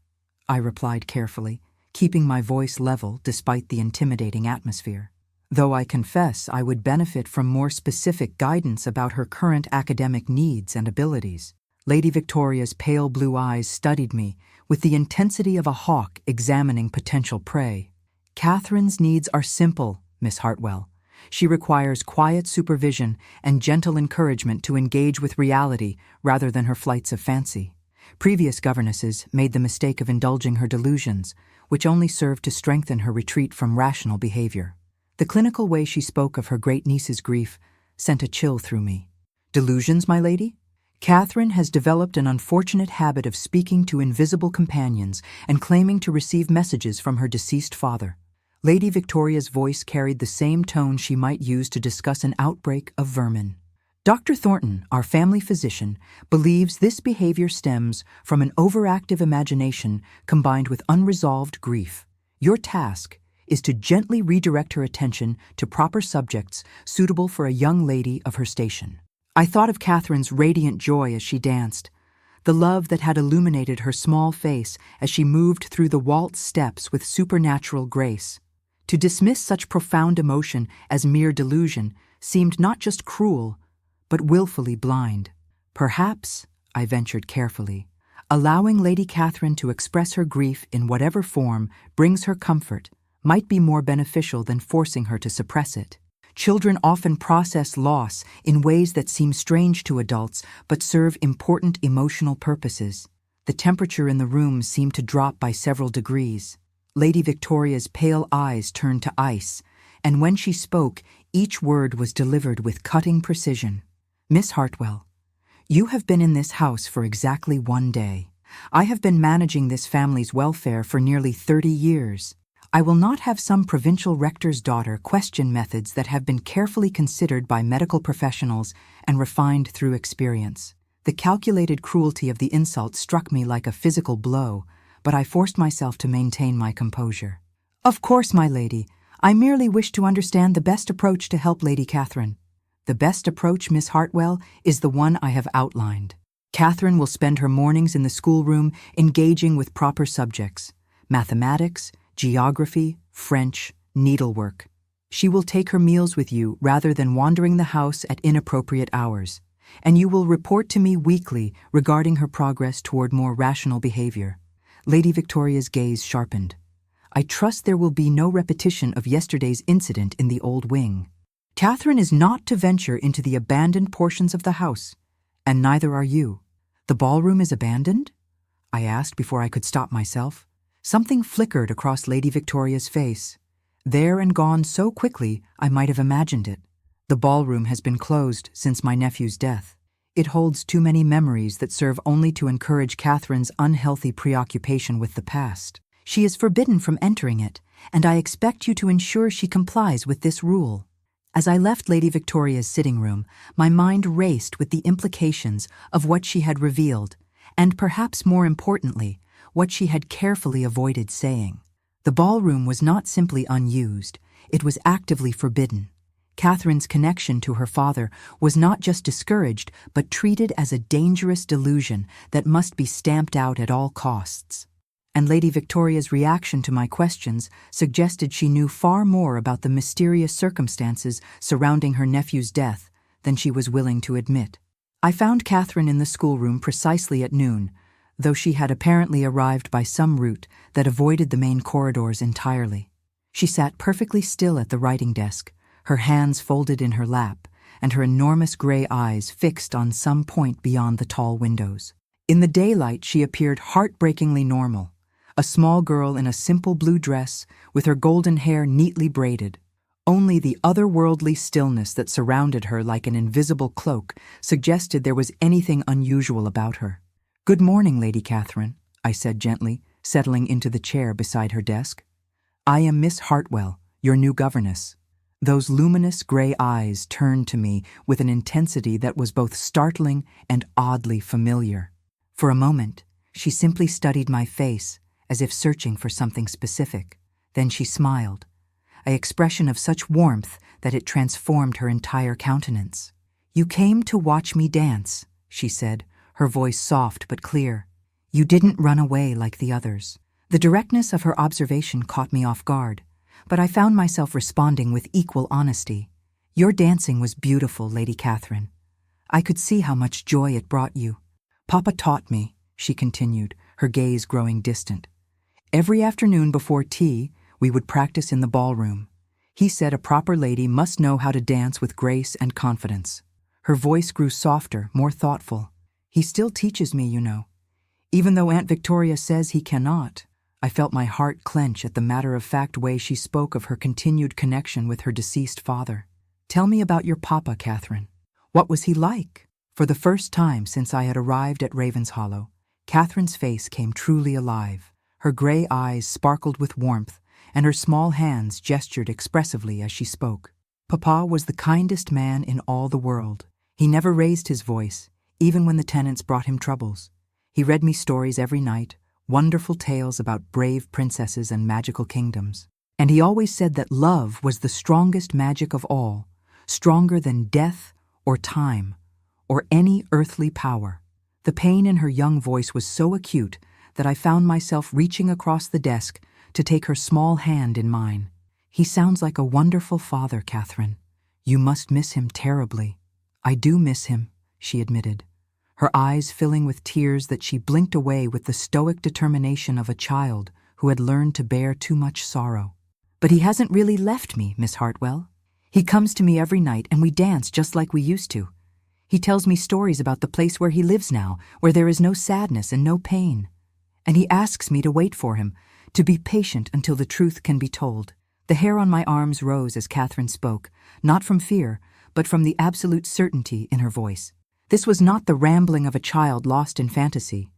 I replied carefully, keeping my voice level despite the intimidating atmosphere. Though I confess I would benefit from more specific guidance about her current academic needs and abilities. Lady Victoria's pale blue eyes studied me with the intensity of a hawk examining potential prey. Catherine's needs are simple, Miss Hartwell. She requires quiet supervision and gentle encouragement to engage with reality rather than her flights of fancy. Previous governesses made the mistake of indulging her delusions, which only served to strengthen her retreat from rational behavior. The clinical way she spoke of her great-niece's grief sent a chill through me. Delusions, my lady? Catherine has developed an unfortunate habit of speaking to invisible companions and claiming to receive messages from her deceased father. Lady Victoria's voice carried the same tone she might use to discuss an outbreak of vermin. Dr. Thornton, our family physician, believes this behavior stems from an overactive imagination combined with unresolved grief. Your task is to gently redirect her attention to proper subjects suitable for a young lady of her station. I thought of Catherine's radiant joy as she danced, the love that had illuminated her small face as she moved through the waltz steps with supernatural grace. To dismiss such profound emotion as mere delusion seemed not just cruel, but willfully blind. Perhaps, I ventured carefully, allowing Lady Catherine to express her grief in whatever form brings her comfort might be more beneficial than forcing her to suppress it. Children often process loss in ways that seem strange to adults but serve important emotional purposes. The temperature in the room seemed to drop by several degrees. Lady Victoria's pale eyes turned to ice, and when she spoke, each word was delivered with cutting precision. Miss Hartwell, you have been in this house for exactly 1 day. I have been managing this family's welfare for nearly 30 years. I will not have some provincial rector's daughter question methods that have been carefully considered by medical professionals and refined through experience. The calculated cruelty of the insult struck me like a physical blow, but I forced myself to maintain my composure. Of course, my lady, I merely wish to understand the best approach to help Lady Catherine. The best approach, Miss Hartwell, is the one I have outlined. Catherine will spend her mornings in the schoolroom engaging with proper subjects: mathematics, geography, French, needlework. She will take her meals with you rather than wandering the house at inappropriate hours, and you will report to me weekly regarding her progress toward more rational behavior. Lady Victoria's gaze sharpened. I trust there will be no repetition of yesterday's incident in the old wing. Catherine is not to venture into the abandoned portions of the house, and neither are you. The ballroom is abandoned? I asked before I could stop myself. Something flickered across Lady Victoria's face. There and gone so quickly I might have imagined it. The ballroom has been closed since my nephew's death. It holds too many memories that serve only to encourage Catherine's unhealthy preoccupation with the past. She is forbidden from entering it, and I expect you to ensure she complies with this rule. As I left Lady Victoria's sitting room, my mind raced with the implications of what she had revealed, and perhaps more importantly, what she had carefully avoided saying. The ballroom was not simply unused, it was actively forbidden. Catherine's connection to her father was not just discouraged, but treated as a dangerous delusion that must be stamped out at all costs. And Lady Victoria's reaction to my questions suggested she knew far more about the mysterious circumstances surrounding her nephew's death than she was willing to admit. I found Catherine in the schoolroom precisely at noon, though she had apparently arrived by some route that avoided the main corridors entirely. She sat perfectly still at the writing desk, her hands folded in her lap, and her enormous gray eyes fixed on some point beyond the tall windows. In the daylight, she appeared heartbreakingly normal, a small girl in a simple blue dress with her golden hair neatly braided. Only the otherworldly stillness that surrounded her like an invisible cloak suggested there was anything unusual about her. "Good morning, Lady Catherine," I said gently, settling into the chair beside her desk. "I am Miss Hartwell, your new governess." Those luminous gray eyes turned to me with an intensity that was both startling and oddly familiar. For a moment, she simply studied my face, as if searching for something specific. Then she smiled, an expression of such warmth that it transformed her entire countenance. "You came to watch me dance," she said, her voice soft but clear. "You didn't run away like the others." The directness of her observation caught me off guard, but I found myself responding with equal honesty. "Your dancing was beautiful, Lady Catherine. I could see how much joy it brought you. Papa taught me," she continued, her gaze growing distant. "Every afternoon before tea, we would practice in the ballroom. He said a proper lady must know how to dance with grace and confidence." Her voice grew softer, more thoughtful. "He still teaches me, you know. Even though Aunt Victoria says he cannot." I felt my heart clench at the matter-of-fact way she spoke of her continued connection with her deceased father. "Tell me about your papa, Catherine. What was he like?" For the first time since I had arrived at Ravenshollow, Catherine's face came truly alive. Her gray eyes sparkled with warmth, and her small hands gestured expressively as she spoke. "Papa was the kindest man in all the world. He never raised his voice, even when the tenants brought him troubles. He read me stories every night, wonderful tales about brave princesses and magical kingdoms. And he always said that love was the strongest magic of all, stronger than death or time or any earthly power." The pain in her young voice was so acute that I found myself reaching across the desk to take her small hand in mine. "He sounds like a wonderful father, Catherine. You must miss him terribly." "I do miss him," she admitted, her eyes filling with tears that she blinked away with the stoic determination of a child who had learned to bear too much sorrow. "But he hasn't really left me, Miss Hartwell. He comes to me every night and we dance just like we used to. He tells me stories about the place where he lives now, where there is no sadness and no pain. And he asks me to wait for him, to be patient until the truth can be told." The hair on my arms rose as Catherine spoke, not from fear, but from the absolute certainty in her voice. This was not the rambling of a child lost in fantasy,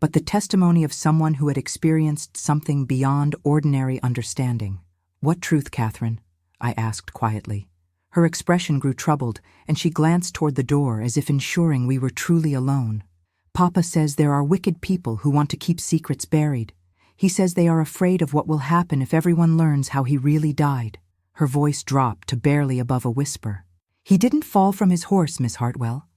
but the testimony of someone who had experienced something beyond ordinary understanding. "What truth, Catherine?" I asked quietly. Her expression grew troubled, and she glanced toward the door as if ensuring we were truly alone. "Papa says there are wicked people who want to keep secrets buried. He says they are afraid of what will happen if everyone learns how he really died." Her voice dropped to barely above a whisper. "He didn't fall from his horse, Miss Hartwell.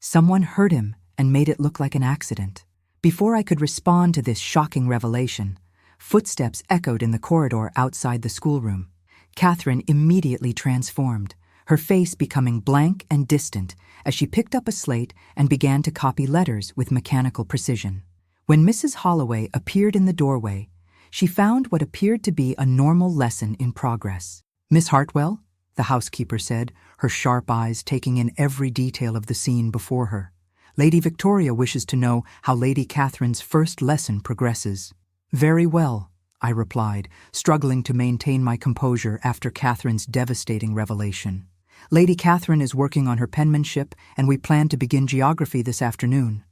Someone hurt him and made it look like an accident." Before I could respond to this shocking revelation, footsteps echoed in the corridor outside the schoolroom. Catherine immediately transformed, her face becoming blank and distant as she picked up a slate and began to copy letters with mechanical precision. When Mrs. Holloway appeared in the doorway, she found what appeared to be a normal lesson in progress. "Miss Hartwell," the housekeeper said, her sharp eyes taking in every detail of the scene before her, "Lady Victoria wishes to know how Lady Catherine's first lesson progresses." "Very well," I replied, struggling to maintain my composure after Catherine's devastating revelation. "Lady Catherine is working on her penmanship, and we plan to begin geography this afternoon."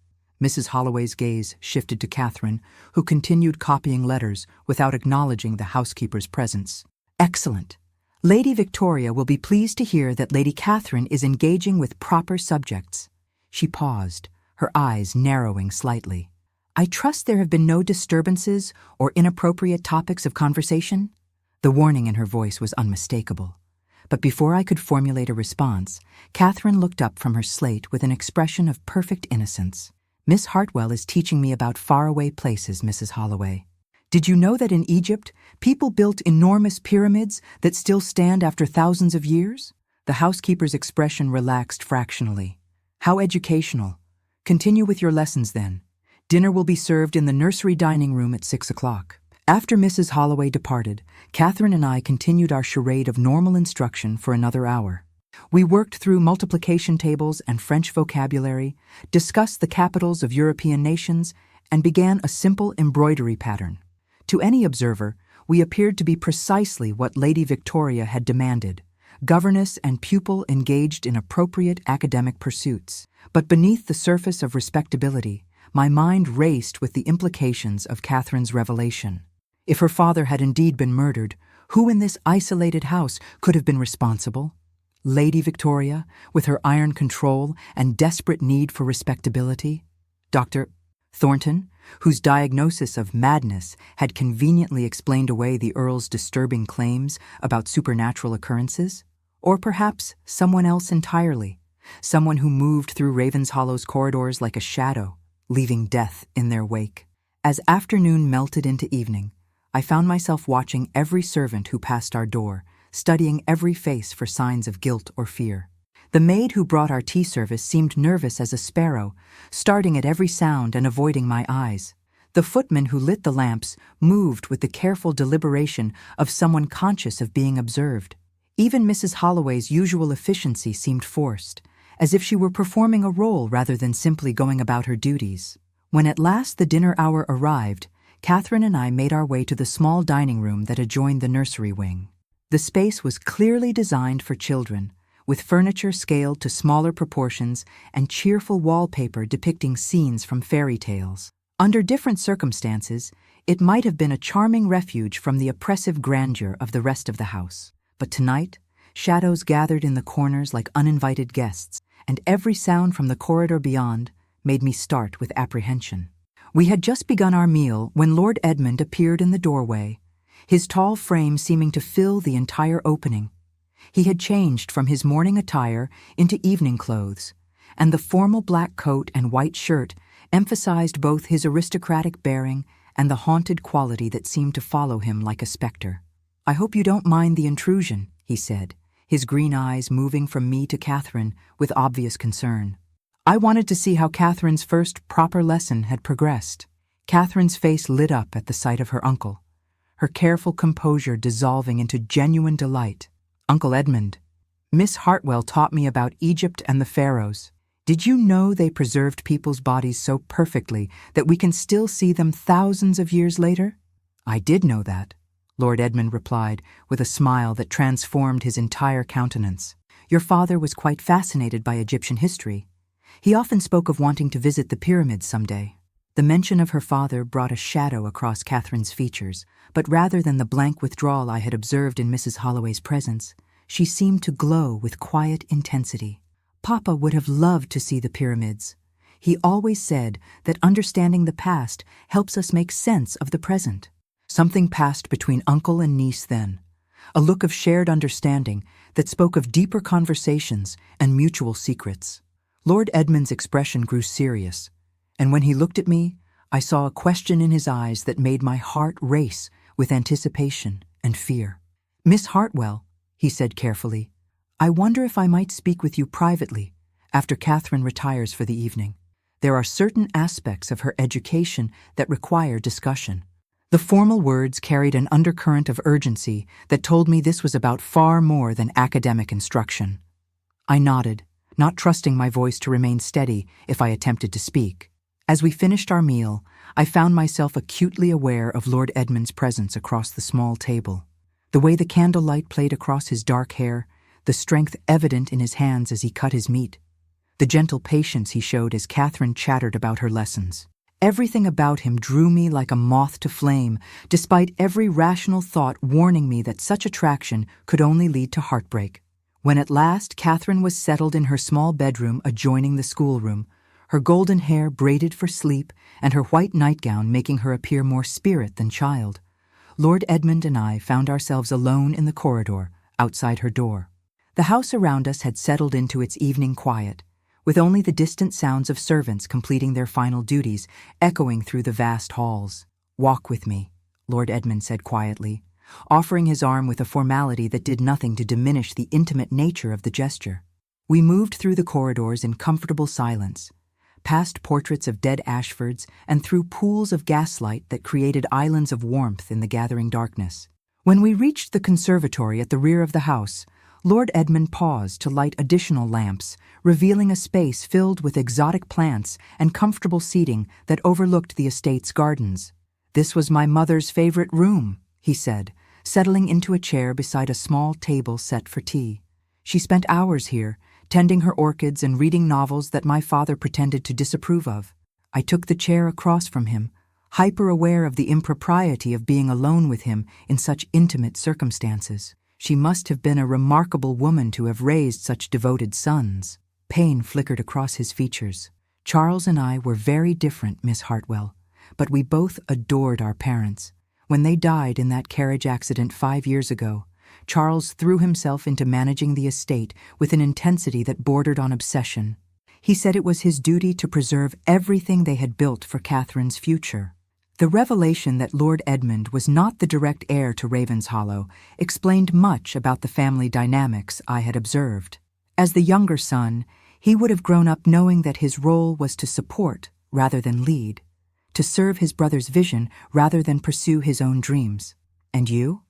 Mrs. Holloway's gaze shifted to Catherine, who continued copying letters without acknowledging the housekeeper's presence. "Excellent. Lady Victoria will be pleased to hear that Lady Catherine is engaging with proper subjects." She paused, her eyes narrowing slightly. "I trust there have been no disturbances or inappropriate topics of conversation?" The warning in her voice was unmistakable. But before I could formulate a response, Catherine looked up from her slate with an expression of perfect innocence. "Miss Hartwell is teaching me about faraway places, Mrs. Holloway. Did you know that in Egypt, people built enormous pyramids that still stand after thousands of years?" The housekeeper's expression relaxed fractionally. "How educational. Continue with your lessons then. Dinner will be served in the nursery dining room at 6 o'clock. After Mrs. Holloway departed, Catherine and I continued our charade of normal instruction for another hour. We worked through multiplication tables and French vocabulary, discussed the capitals of European nations, and began a simple embroidery pattern. To any observer, we appeared to be precisely what Lady Victoria had demanded: governess and pupil engaged in appropriate academic pursuits. But beneath the surface of respectability, my mind raced with the implications of Catherine's revelation. If her father had indeed been murdered, Who in this isolated house could have been responsible? Lady Victoria, with her iron control and desperate need for respectability? Dr. Thornton, whose diagnosis of madness had conveniently explained away the Earl's disturbing claims about supernatural occurrences? Or perhaps someone else entirely, someone who moved through Ravenshollow's corridors like a shadow, leaving death in their wake. As afternoon melted into evening, I found myself watching every servant who passed our door, studying every face for signs of guilt or fear. The maid who brought our tea service seemed nervous as a sparrow, starting at every sound and avoiding my eyes. The footman who lit the lamps moved with the careful deliberation of someone conscious of being observed. Even Mrs. Holloway's usual efficiency seemed forced, as if she were performing a role rather than simply going about her duties. When at last the dinner hour arrived, Catherine and I made our way to the small dining room that adjoined the nursery wing. The space was clearly designed for children, with furniture scaled to smaller proportions and cheerful wallpaper depicting scenes from fairy tales. Under different circumstances, it might have been a charming refuge from the oppressive grandeur of the rest of the house. But tonight, shadows gathered in the corners like uninvited guests, and every sound from the corridor beyond made me start with apprehension. We had just begun our meal when Lord Edmund appeared in the doorway, his tall frame seeming to fill the entire opening. He had changed from his morning attire into evening clothes, and the formal black coat and white shirt emphasized both his aristocratic bearing and the haunted quality that seemed to follow him like a specter. "I hope you don't mind the intrusion," he said, his green eyes moving from me to Catherine with obvious concern. I wanted to see how Catherine's first proper lesson had progressed. Catherine's face lit up at the sight of her uncle, her careful composure dissolving into genuine delight. "Uncle Edmund, Miss Hartwell taught me about Egypt and the pharaohs. Did you know they preserved people's bodies so perfectly that we can still see them thousands of years later?" "I did know that," Lord Edmund replied with a smile that transformed his entire countenance. "Your father was quite fascinated by Egyptian history. He often spoke of wanting to visit the pyramids someday." The mention of her father brought a shadow across Catherine's features, but rather than the blank withdrawal I had observed in Mrs. Holloway's presence, she seemed to glow with quiet intensity. "Papa would have loved to see the pyramids. He always said that understanding the past helps us make sense of the present." Something passed between uncle and niece then, a look of shared understanding that spoke of deeper conversations and mutual secrets. Lord Edmund's expression grew serious, and when he looked at me, I saw a question in his eyes that made my heart race with anticipation and fear. "Miss Hartwell," he said carefully, "I wonder if I might speak with you privately after Catherine retires for the evening. There are certain aspects of her education that require discussion." The formal words carried an undercurrent of urgency that told me this was about far more than academic instruction. I nodded, not trusting my voice to remain steady if I attempted to speak. As we finished our meal, I found myself acutely aware of Lord Edmund's presence across the small table. The way the candlelight played across his dark hair, the strength evident in his hands as he cut his meat, the gentle patience he showed as Catherine chattered about her lessons. Everything about him drew me like a moth to flame, despite every rational thought warning me that such attraction could only lead to heartbreak. When at last Catherine was settled in her small bedroom adjoining the schoolroom, her golden hair braided for sleep and her white nightgown making her appear more spirit than child, Lord Edmund and I found ourselves alone in the corridor outside her door. The house around us had settled into its evening quiet, with only the distant sounds of servants completing their final duties echoing through the vast halls. "Walk with me," Lord Edmund said quietly, offering his arm with a formality that did nothing to diminish the intimate nature of the gesture. We moved through the corridors in comfortable silence, past portraits of dead Ashfords and through pools of gaslight that created islands of warmth in the gathering darkness. When we reached the conservatory at the rear of the house, Lord Edmund paused to light additional lamps, revealing a space filled with exotic plants and comfortable seating that overlooked the estate's gardens. "This was my mother's favorite room," he said, settling into a chair beside a small table set for tea. "She spent hours here, tending her orchids and reading novels that my father pretended to disapprove of." I took the chair across from him, hyper-aware of the impropriety of being alone with him in such intimate circumstances. She must have been a remarkable woman to have raised such devoted sons. Pain flickered across his features. Charles and I were very different, Miss Hartwell, but we both adored our parents. When they died in that carriage accident 5 years ago, Charles threw himself into managing the estate with an intensity that bordered on obsession. He said it was his duty to preserve everything they had built for Catherine's future. The revelation that Lord Edmund was not the direct heir to Ravenshollow explained much about the family dynamics I had observed. As the younger son, he would have grown up knowing that his role was to support rather than lead, to serve his brother's vision rather than pursue his own dreams. And you?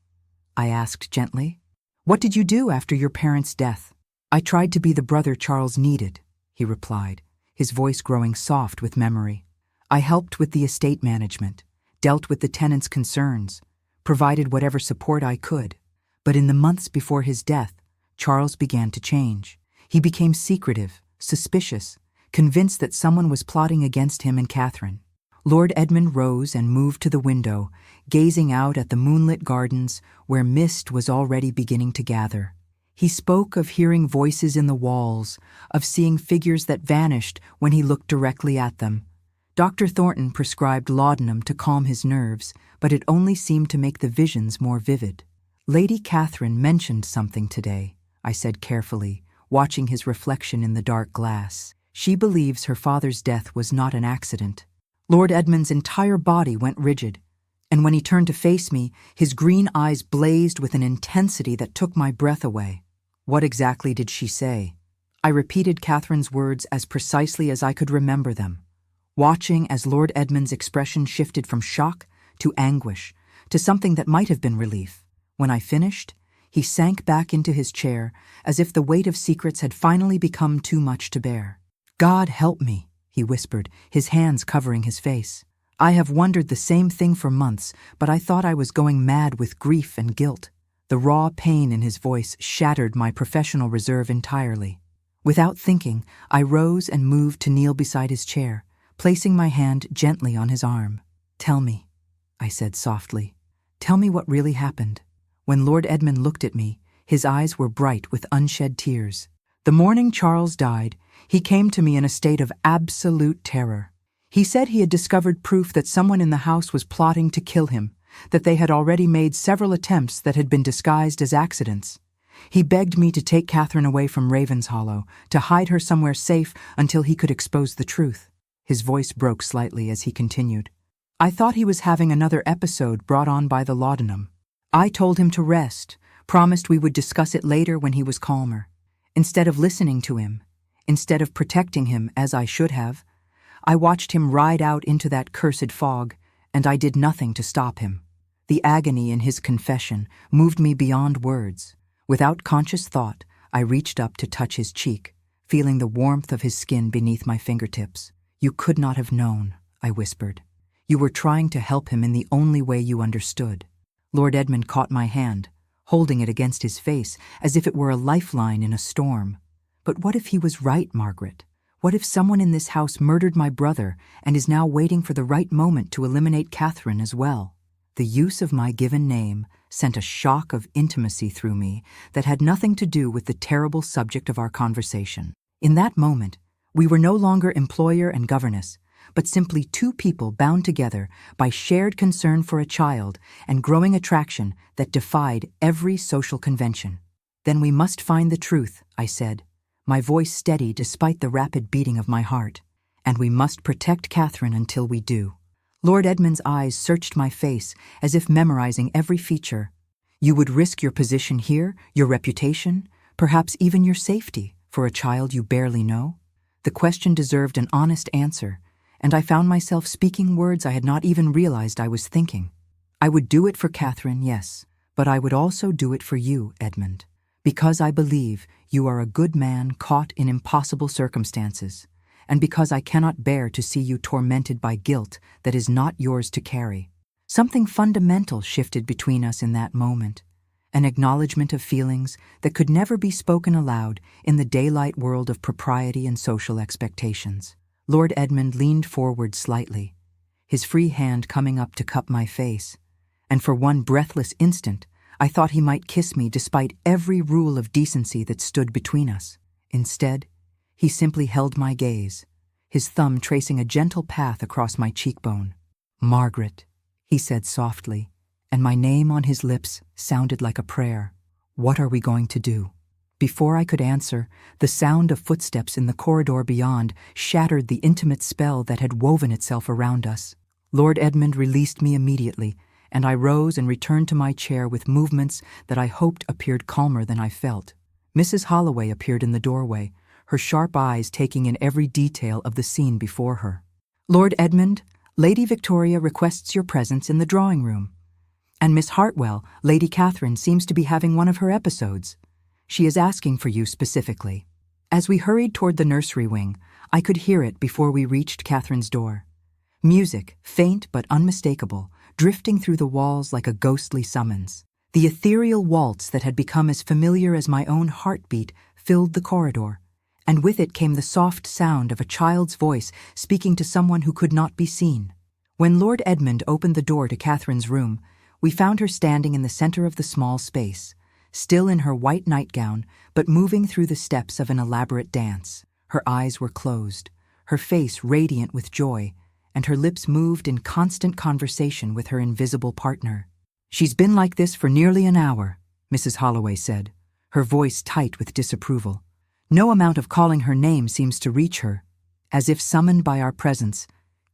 I asked gently. What did you do after your parents' death? I tried to be the brother Charles needed, he replied, his voice growing soft with memory. I helped with the estate management, dealt with the tenants' concerns, provided whatever support I could. But in the months before his death, Charles began to change. He became secretive, suspicious, convinced that someone was plotting against him and Catherine. Lord Edmund rose and moved to the window, gazing out at the moonlit gardens where mist was already beginning to gather. He spoke of hearing voices in the walls, of seeing figures that vanished when he looked directly at them. Dr. Thornton prescribed laudanum to calm his nerves, but it only seemed to make the visions more vivid. Lady Catherine mentioned something today, I said carefully, watching his reflection in the dark glass. She believes her father's death was not an accident. Lord Edmund's entire body went rigid, and when he turned to face me, his green eyes blazed with an intensity that took my breath away. What exactly did she say? I repeated Catherine's words as precisely as I could remember them, watching as Lord Edmund's expression shifted from shock to anguish, to something that might have been relief. When I finished, he sank back into his chair as if the weight of secrets had finally become too much to bear. God help me, he whispered, his hands covering his face. I have wondered the same thing for months, but I thought I was going mad with grief and guilt. The raw pain in his voice shattered my professional reserve entirely. Without thinking, I rose and moved to kneel beside his chair, placing my hand gently on his arm. Tell me, I said softly. Tell me what really happened. When Lord Edmund looked at me, his eyes were bright with unshed tears. The morning Charles died, he came to me in a state of absolute terror. He said he had discovered proof that someone in the house was plotting to kill him, that they had already made several attempts that had been disguised as accidents. He begged me to take Catherine away from Ravenshollow, to hide her somewhere safe until he could expose the truth. His voice broke slightly as he continued. I thought he was having another episode brought on by the laudanum. I told him to rest, promised we would discuss it later when he was calmer. Instead of listening to him, instead of protecting him as I should have, I watched him ride out into that cursed fog, and I did nothing to stop him. The agony in his confession moved me beyond words. Without conscious thought, I reached up to touch his cheek, feeling the warmth of his skin beneath my fingertips. You could not have known, I whispered. You were trying to help him in the only way you understood. Lord Edmund caught my hand, holding it against his face as if it were a lifeline in a storm. But what if he was right, Margaret? What if someone in this house murdered my brother and is now waiting for the right moment to eliminate Catherine as well? The use of my given name sent a shock of intimacy through me that had nothing to do with the terrible subject of our conversation. In that moment, we were no longer employer and governess, but simply two people bound together by shared concern for a child and growing attraction that defied every social convention. Then we must find the truth, I said, my voice steady despite the rapid beating of my heart. And we must protect Catherine until we do. Lord Edmund's eyes searched my face as if memorizing every feature. You would risk your position here, your reputation, perhaps even your safety, for a child you barely know? The question deserved an honest answer, and I found myself speaking words I had not even realized I was thinking. I would do it for Catherine, yes, but I would also do it for you, Edmund, because I believe you are a good man caught in impossible circumstances, and because I cannot bear to see you tormented by guilt that is not yours to carry. Something fundamental shifted between us in that moment, an acknowledgement of feelings that could never be spoken aloud in the daylight world of propriety and social expectations. Lord Edmund leaned forward slightly, his free hand coming up to cup my face, and for one breathless instant, I thought he might kiss me despite every rule of decency that stood between us. Instead, he simply held my gaze, his thumb tracing a gentle path across my cheekbone. "Margaret," he said softly, and my name on his lips sounded like a prayer. "What are we going to do?" Before I could answer, the sound of footsteps in the corridor beyond shattered the intimate spell that had woven itself around us. Lord Edmund released me immediately, and I rose and returned to my chair with movements that I hoped appeared calmer than I felt. Mrs. Holloway appeared in the doorway, her sharp eyes taking in every detail of the scene before her. "Lord Edmund, Lady Victoria requests your presence in the drawing room. And Miss Hartwell, Lady Catherine, seems to be having one of her episodes. She is asking for you specifically." As we hurried toward the nursery wing, I could hear it before we reached Catherine's door. Music, faint but unmistakable, drifting through the walls like a ghostly summons. The ethereal waltz that had become as familiar as my own heartbeat filled the corridor, and with it came the soft sound of a child's voice speaking to someone who could not be seen. When Lord Edmund opened the door to Catherine's room, we found her standing in the center of the small space, still in her white nightgown, but moving through the steps of an elaborate dance. Her eyes were closed, her face radiant with joy, and her lips moved in constant conversation with her invisible partner. "She's been like this for nearly an hour," Mrs. Holloway said, her voice tight with disapproval. "No amount of calling her name seems to reach her." As if summoned by our presence,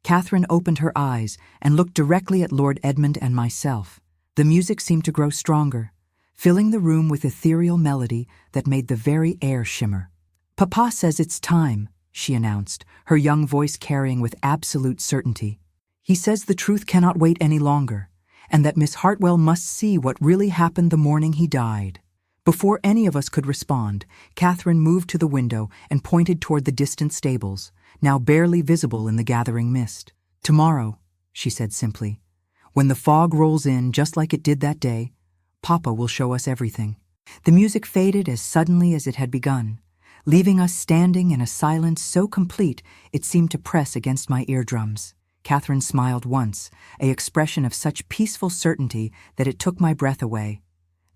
Catherine opened her eyes and looked directly at Lord Edmund and myself. The music seemed to grow stronger, filling the room with ethereal melody that made the very air shimmer. "Papa says it's time," she announced, her young voice carrying with absolute certainty. "He says the truth cannot wait any longer, and that Miss Hartwell must see what really happened the morning he died." Before any of us could respond, Catherine moved to the window and pointed toward the distant stables, now barely visible in the gathering mist. "Tomorrow," she said simply, "when the fog rolls in just like it did that day, Papa will show us everything." The music faded as suddenly as it had begun, leaving us standing in a silence so complete it seemed to press against my eardrums. Catherine smiled once, an expression of such peaceful certainty that it took my breath away,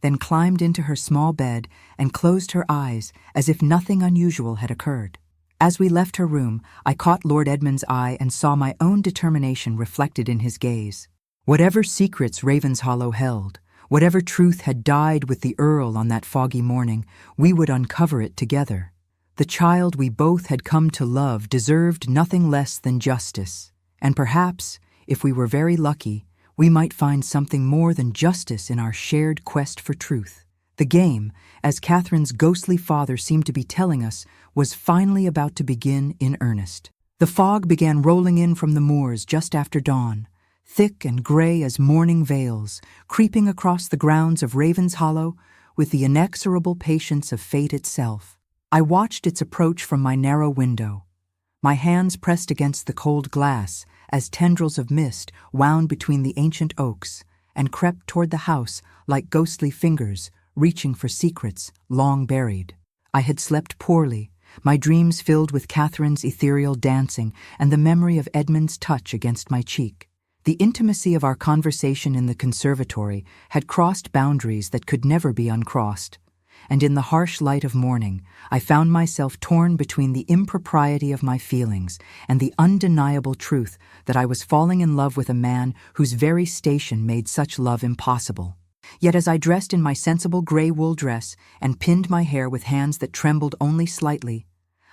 then climbed into her small bed and closed her eyes as if nothing unusual had occurred. As we left her room, I caught Lord Edmund's eye and saw my own determination reflected in his gaze. Whatever secrets Ravenshollow held, whatever truth had died with the Earl on that foggy morning, we would uncover it together. The child we both had come to love deserved nothing less than justice, and perhaps, if we were very lucky, we might find something more than justice in our shared quest for truth. The game, as Catherine's ghostly father seemed to be telling us, was finally about to begin in earnest. The fog began rolling in from the moors just after dawn, thick and gray as morning veils, creeping across the grounds of Ravenshollow with the inexorable patience of fate itself. I watched its approach from my narrow window, my hands pressed against the cold glass as tendrils of mist wound between the ancient oaks and crept toward the house like ghostly fingers reaching for secrets long buried. I had slept poorly, my dreams filled with Catherine's ethereal dancing and the memory of Edmund's touch against my cheek. The intimacy of our conversation in the conservatory had crossed boundaries that could never be uncrossed, and in the harsh light of morning, I found myself torn between the impropriety of my feelings and the undeniable truth that I was falling in love with a man whose very station made such love impossible. Yet as I dressed in my sensible gray wool dress and pinned my hair with hands that trembled only slightly,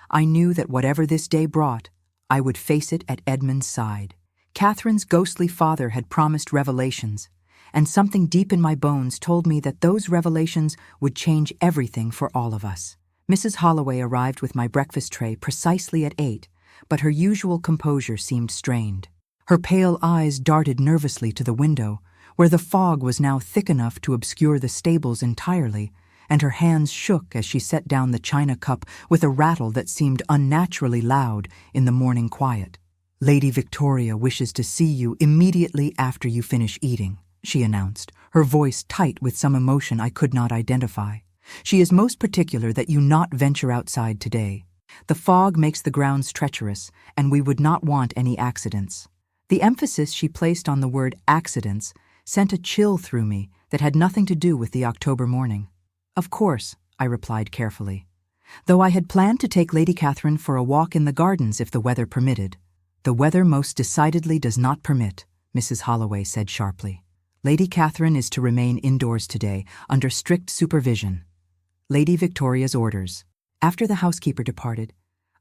I knew that whatever this day brought, I would face it at Edmund's side. Catherine's ghostly father had promised revelations, and something deep in my bones told me that those revelations would change everything for all of us. Mrs. Holloway arrived with my breakfast tray precisely at 8, but her usual composure seemed strained. Her pale eyes darted nervously to the window, where the fog was now thick enough to obscure the stables entirely, and her hands shook as she set down the china cup with a rattle that seemed unnaturally loud in the morning quiet. "Lady Victoria wishes to see you immediately after you finish eating," she announced, her voice tight with some emotion I could not identify. "She is most particular that you not venture outside today. The fog makes the grounds treacherous, and we would not want any accidents. The emphasis she placed on the word accidents sent a chill through me that had nothing to do with the October morning. Of course, I replied carefully, though I had planned to take Lady Catherine for a walk in the gardens if the weather permitted. The weather most decidedly does not permit, Mrs. Holloway said sharply. Lady Catherine is to remain indoors today, under strict supervision. Lady Victoria's orders. After the housekeeper departed,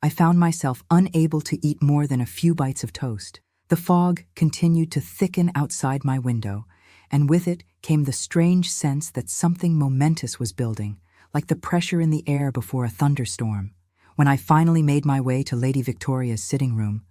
I found myself unable to eat more than a few bites of toast. The fog continued to thicken outside my window, and with it came the strange sense that something momentous was building, like the pressure in the air before a thunderstorm. When I finally made my way to Lady Victoria's sitting room,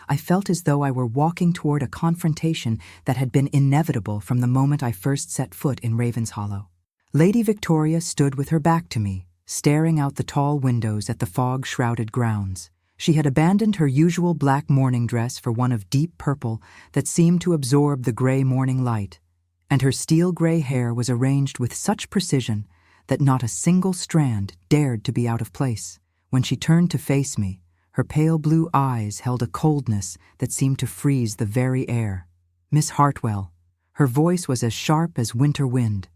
I felt as though I were walking toward a confrontation that had been inevitable from the moment I first set foot in Ravenshollow. Lady Victoria stood with her back to me, staring out the tall windows at the fog-shrouded grounds. She had abandoned her usual black morning dress for one of deep purple that seemed to absorb the gray morning light, and her steel-gray hair was arranged with such precision that not a single strand dared to be out of place. When she turned to face me, her pale blue eyes held a coldness that seemed to freeze the very air. Miss Hartwell. Her voice was as sharp as winter wind.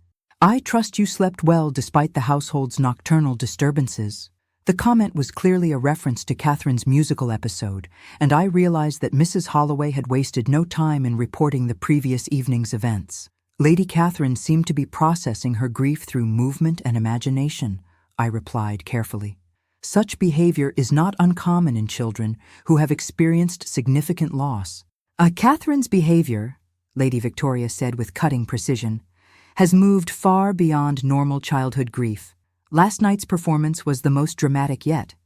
I trust you slept well despite the household's nocturnal disturbances. The comment was clearly a reference to Catherine's musical episode, and I realized that Mrs. Holloway had wasted no time in reporting the previous evening's events. Lady Catherine seemed to be processing her grief through movement and imagination, I replied carefully. Such behavior is not uncommon in children who have experienced significant loss. Catherine's behavior, Lady Victoria said with cutting precision, has moved far beyond normal childhood grief. Last night's performance was the most dramatic yet,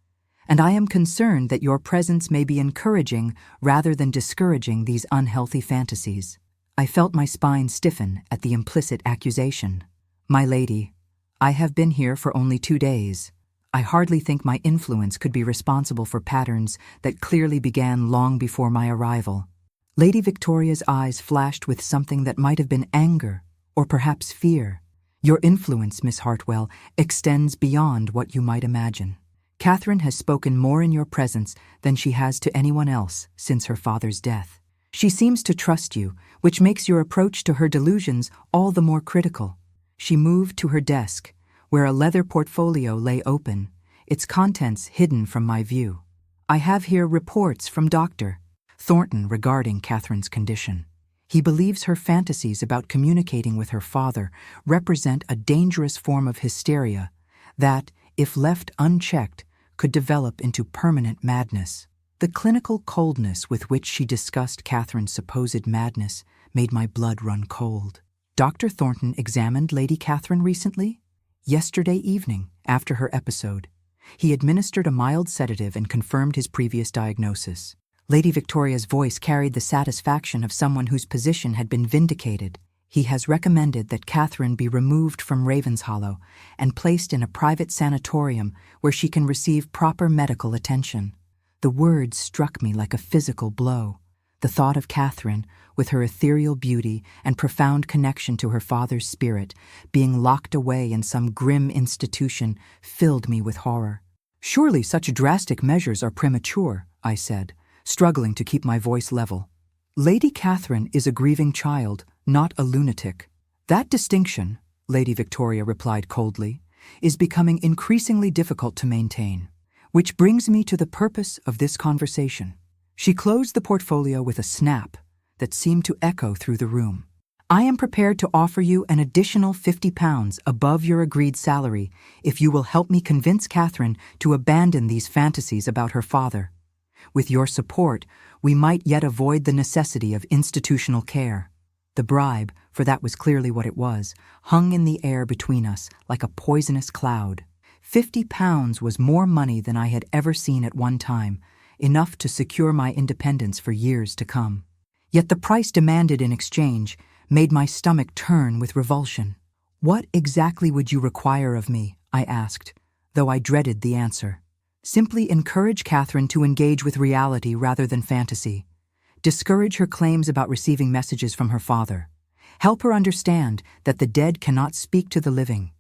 and I am concerned that your presence may be encouraging rather than discouraging these unhealthy fantasies. I felt my spine stiffen at the implicit accusation. My lady, I have been here for only 2 days. I hardly think my influence could be responsible for patterns that clearly began long before my arrival. Lady Victoria's eyes flashed with something that might have been anger or perhaps fear. Your influence, Miss Hartwell, extends beyond what you might imagine. Catherine has spoken more in your presence than she has to anyone else since her father's death. She seems to trust you, which makes your approach to her delusions all the more critical. She moved to her desk, where a leather portfolio lay open, its contents hidden from my view. I have here reports from Dr. Thornton regarding Catherine's condition. He believes her fantasies about communicating with her father represent a dangerous form of hysteria that, if left unchecked, could develop into permanent madness. The clinical coldness with which she discussed Catherine's supposed madness made my blood run cold. Dr. Thornton examined Lady Catherine recently? Yesterday evening, after her episode. He administered a mild sedative and confirmed his previous diagnosis. Lady Victoria's voice carried the satisfaction of someone whose position had been vindicated. He has recommended that Catherine be removed from Ravenshollow and placed in a private sanatorium where she can receive proper medical attention. The words struck me like a physical blow. The thought of Catherine, with her ethereal beauty and profound connection to her father's spirit, being locked away in some grim institution, filled me with horror. Surely such drastic measures are premature, I said, struggling to keep my voice level. Lady Catherine is a grieving child, not a lunatic. That distinction, Lady Victoria replied coldly, is becoming increasingly difficult to maintain. Which brings me to the purpose of this conversation. She closed the portfolio with a snap that seemed to echo through the room. I am prepared to offer you an additional £50 above your agreed salary if you will help me convince Catherine to abandon these fantasies about her father. With your support, we might yet avoid the necessity of institutional care. The bribe, for that was clearly what it was, hung in the air between us like a poisonous cloud. £50 was more money than I had ever seen at one time, enough to secure my independence for years to come. Yet the price demanded in exchange made my stomach turn with revulsion. What exactly would you require of me? I asked, though I dreaded the answer. Simply encourage Catherine to engage with reality rather than fantasy. Discourage her claims about receiving messages from her father. Help her understand that the dead cannot speak to the living,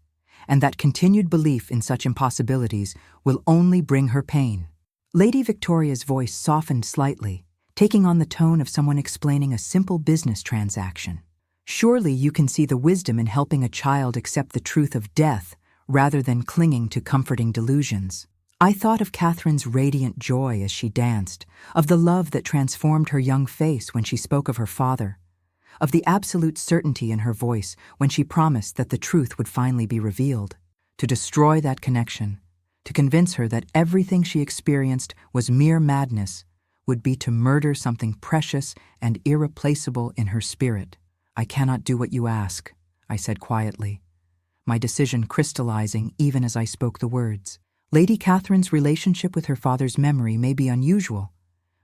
and that continued belief in such impossibilities will only bring her pain. Lady Victoria's voice softened slightly, taking on the tone of someone explaining a simple business transaction. Surely you can see the wisdom in helping a child accept the truth of death rather than clinging to comforting delusions. I thought of Catherine's radiant joy as she danced, of the love that transformed her young face when she spoke of her father, of the absolute certainty in her voice when she promised that the truth would finally be revealed. To destroy that connection, to convince her that everything she experienced was mere madness, would be to murder something precious and irreplaceable in her spirit. "I cannot do what you ask," I said quietly, my decision crystallizing even as I spoke the words. Lady Catherine's relationship with her father's memory may be unusual,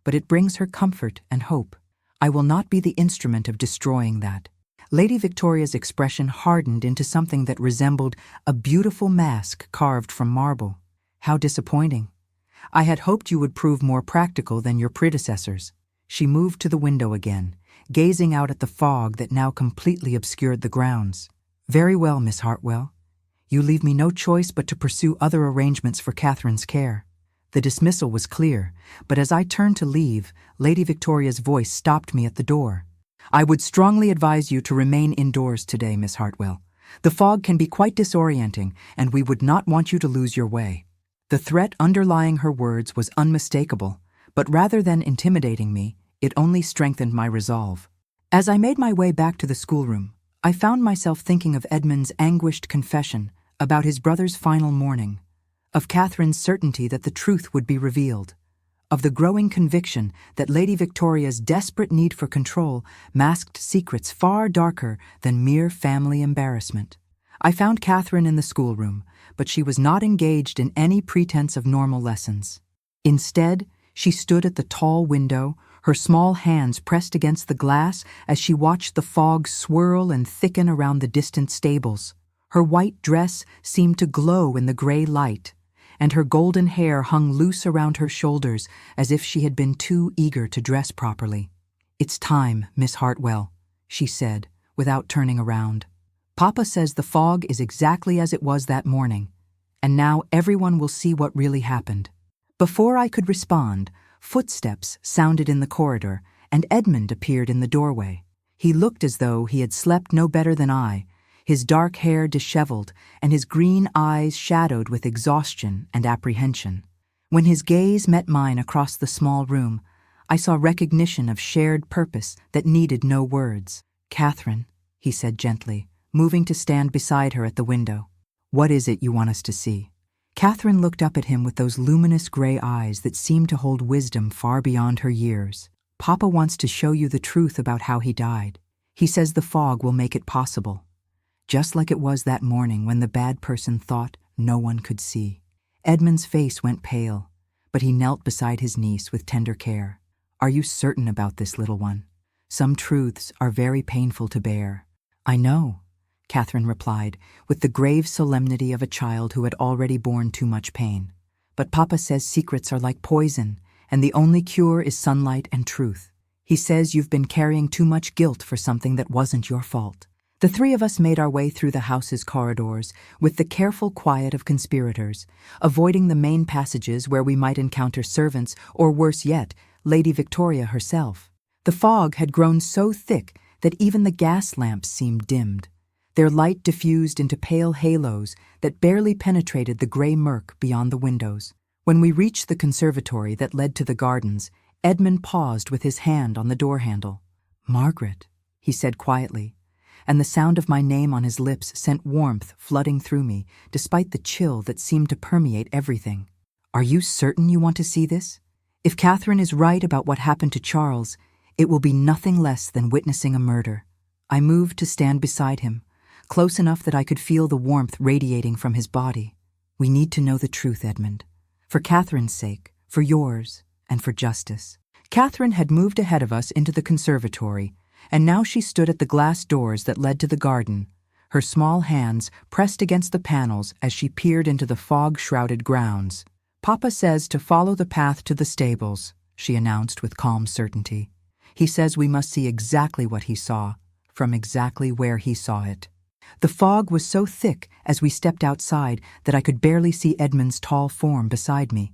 but it brings her comfort and hope. I will not be the instrument of destroying that. Lady Victoria's expression hardened into something that resembled a beautiful mask carved from marble. How disappointing. I had hoped you would prove more practical than your predecessors. She moved to the window again, gazing out at the fog that now completely obscured the grounds. "Very well, Miss Hartwell. You leave me no choice but to pursue other arrangements for Catherine's care." The dismissal was clear, but as I turned to leave, Lady Victoria's voice stopped me at the door. "I would strongly advise you to remain indoors today, Miss Hartwell. The fog can be quite disorienting, and we would not want you to lose your way." The threat underlying her words was unmistakable, but rather than intimidating me, it only strengthened my resolve. As I made my way back to the schoolroom, I found myself thinking of Edmund's anguished confession about his brother's final mourning, of Catherine's certainty that the truth would be revealed, of the growing conviction that Lady Victoria's desperate need for control masked secrets far darker than mere family embarrassment. I found Catherine in the schoolroom, but she was not engaged in any pretense of normal lessons. Instead, she stood at the tall window, her small hands pressed against the glass as she watched the fog swirl and thicken around the distant stables. Her white dress seemed to glow in the gray light, and her golden hair hung loose around her shoulders as if she had been too eager to dress properly. "It's time, Miss Hartwell," she said, without turning around. "Papa says the fog is exactly as it was that morning, and now everyone will see what really happened." Before I could respond, footsteps sounded in the corridor, and Edmund appeared in the doorway. He looked as though he had slept no better than I, his dark hair disheveled and his green eyes shadowed with exhaustion and apprehension. When his gaze met mine across the small room, I saw recognition of shared purpose that needed no words. "Catherine," he said gently, moving to stand beside her at the window. "What is it you want us to see?" Catherine looked up at him with those luminous gray eyes that seemed to hold wisdom far beyond her years. "Papa wants to show you the truth about how he died. He says the fog will make it possible. Just like it was that morning when the bad person thought no one could see." Edmund's face went pale, but he knelt beside his niece with tender care. "Are you certain about this, little one? Some truths are very painful to bear." "I know," Catherine replied, with the grave solemnity of a child who had already borne too much pain. "But Papa says secrets are like poison, and the only cure is sunlight and truth. He says you've been carrying too much guilt for something that wasn't your fault." The three of us made our way through the house's corridors with the careful quiet of conspirators, avoiding the main passages where we might encounter servants or, worse yet, Lady Victoria herself. The fog had grown so thick that even the gas lamps seemed dimmed, their light diffused into pale halos that barely penetrated the gray murk beyond the windows. When we reached the conservatory that led to the gardens, Edmund paused with his hand on the door handle. "Margaret," he said quietly, and the sound of my name on his lips sent warmth flooding through me, despite the chill that seemed to permeate everything. "Are you certain you want to see this? If Catherine is right about what happened to Charles, it will be nothing less than witnessing a murder." I moved to stand beside him, close enough that I could feel the warmth radiating from his body. "We need to know the truth, Edmund. For Catherine's sake, for yours, and for justice." Catherine had moved ahead of us into the conservatory, and now she stood at the glass doors that led to the garden, her small hands pressed against the panels as she peered into the fog-shrouded grounds. "Papa says to follow the path to the stables," she announced with calm certainty. "He says we must see exactly what he saw, from exactly where he saw it." The fog was so thick as we stepped outside that I could barely see Edmund's tall form beside me.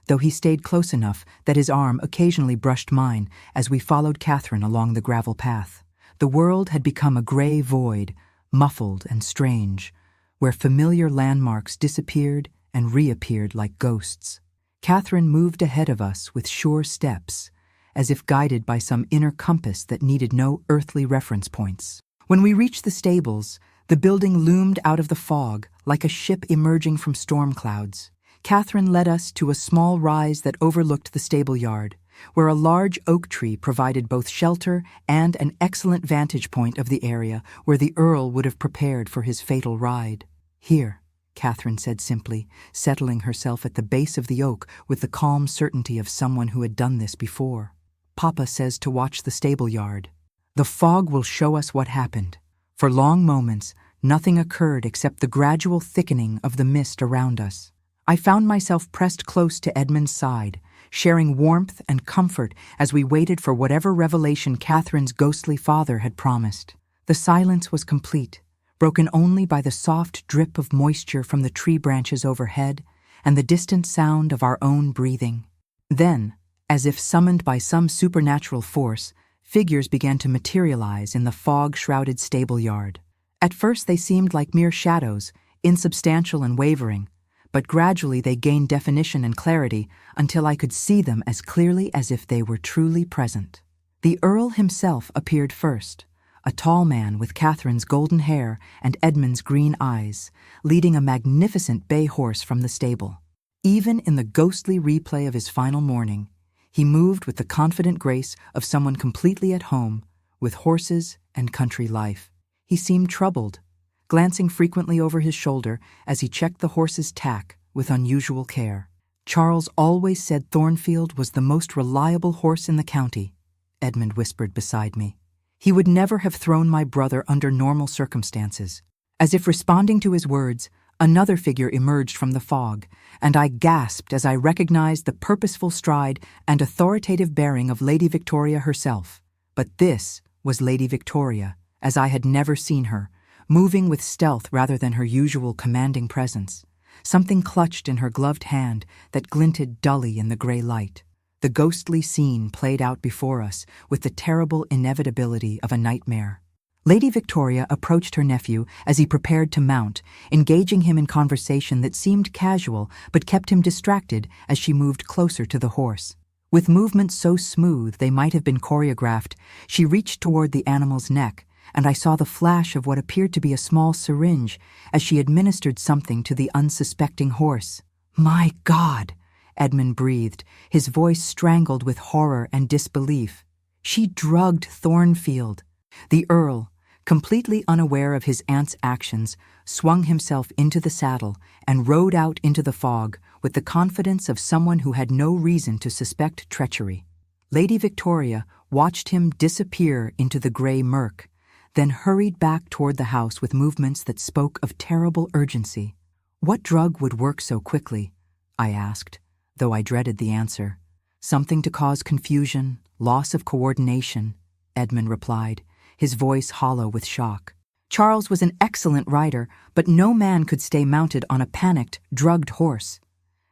though he stayed close enough that his arm occasionally brushed mine as we followed Catherine along the gravel path. The world had become a gray void, muffled and strange, where familiar landmarks disappeared and reappeared like ghosts. Catherine moved ahead of us with sure steps, as if guided by some inner compass that needed no earthly reference points. When we reached the stables, the building loomed out of the fog like a ship emerging from storm clouds. Catherine led us to a small rise that overlooked the stable yard, where a large oak tree provided both shelter and an excellent vantage point of the area where the Earl would have prepared for his fatal ride. "Here," Catherine said simply, settling herself at the base of the oak with the calm certainty of someone who had done this before. "Papa says to watch the stable yard. The fog will show us what happened." For long moments, nothing occurred except the gradual thickening of the mist around us. I found myself pressed close to Edmund's side, sharing warmth and comfort as we waited for whatever revelation Catherine's ghostly father had promised. The silence was complete, broken only by the soft drip of moisture from the tree branches overhead and the distant sound of our own breathing. Then, as if summoned by some supernatural force, figures began to materialize in the fog-shrouded stable yard. At first they seemed like mere shadows, insubstantial and wavering, but gradually they gained definition and clarity until I could see them as clearly as if they were truly present. The Earl himself appeared first, a tall man with Catherine's golden hair and Edmund's green eyes, leading a magnificent bay horse from the stable. Even in the ghostly replay of his final morning, he moved with the confident grace of someone completely at home with horses and country life. He seemed troubled, glancing frequently over his shoulder as he checked the horse's tack with unusual care. "Charles always said Thornfield was the most reliable horse in the county," Edmund whispered beside me. "He would never have thrown my brother under normal circumstances." As if responding to his words, another figure emerged from the fog, and I gasped as I recognized the purposeful stride and authoritative bearing of Lady Victoria herself. But this was Lady Victoria, as I had never seen her, moving with stealth rather than her usual commanding presence. Something clutched in her gloved hand that glinted dully in the gray light. The ghostly scene played out before us with the terrible inevitability of a nightmare. Lady Victoria approached her nephew as he prepared to mount, engaging him in conversation that seemed casual but kept him distracted as she moved closer to the horse. With movements so smooth they might have been choreographed, she reached toward the animal's neck, and I saw the flash of what appeared to be a small syringe as she administered something to the unsuspecting horse. "My God!" Edmund breathed, his voice strangled with horror and disbelief. "She drugged Thornfield." The Earl, completely unaware of his aunt's actions, swung himself into the saddle and rode out into the fog with the confidence of someone who had no reason to suspect treachery. Lady Victoria watched him disappear into the gray murk, then hurried back toward the house with movements that spoke of terrible urgency. "What drug would work so quickly?" I asked, though I dreaded the answer. "Something to cause confusion, loss of coordination," Edmund replied, his voice hollow with shock. "Charles was an excellent rider, but no man could stay mounted on a panicked, drugged horse,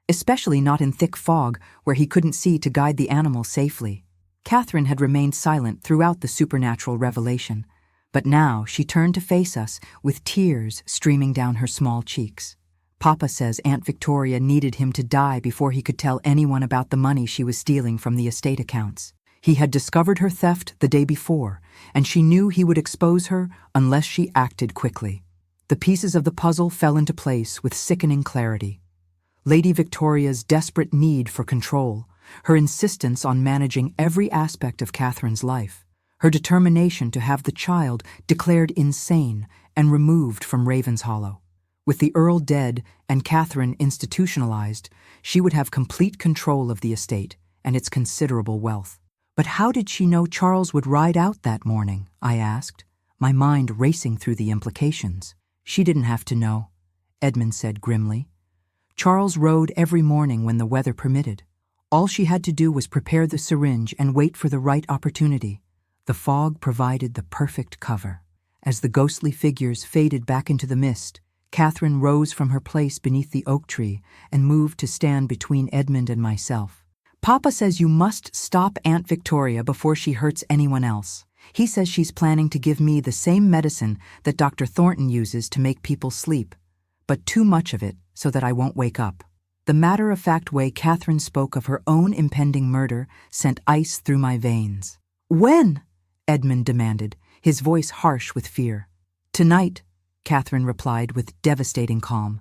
especially not in thick fog where he couldn't see to guide the animal safely." Catherine had remained silent throughout the supernatural revelation, but now she turned to face us with tears streaming down her small cheeks. "Papa says Aunt Victoria needed him to die before he could tell anyone about the money she was stealing from the estate accounts. He had discovered her theft the day before, and she knew he would expose her unless she acted quickly." The pieces of the puzzle fell into place with sickening clarity. Lady Victoria's desperate need for control, her insistence on managing every aspect of Catherine's life, her determination to have the child declared insane and removed from Ravenshollow. With the Earl dead and Catherine institutionalized, she would have complete control of the estate and its considerable wealth. "But how did she know Charles would ride out that morning?" I asked, my mind racing through the implications. "She didn't have to know," Edmund said grimly. "Charles rode every morning when the weather permitted. All she had to do was prepare the syringe and wait for the right opportunity. The fog provided the perfect cover." As the ghostly figures faded back into the mist, Catherine rose from her place beneath the oak tree and moved to stand between Edmund and myself. Papa says you must stop Aunt Victoria before she hurts anyone else. He says she's planning to give me the same medicine that Dr. Thornton uses to make people sleep, but too much of it so that I won't wake up. The matter-of-fact way Catherine spoke of her own impending murder sent ice through my veins. "When?" Edmund demanded, his voice harsh with fear. "Tonight," Catherine replied with devastating calm.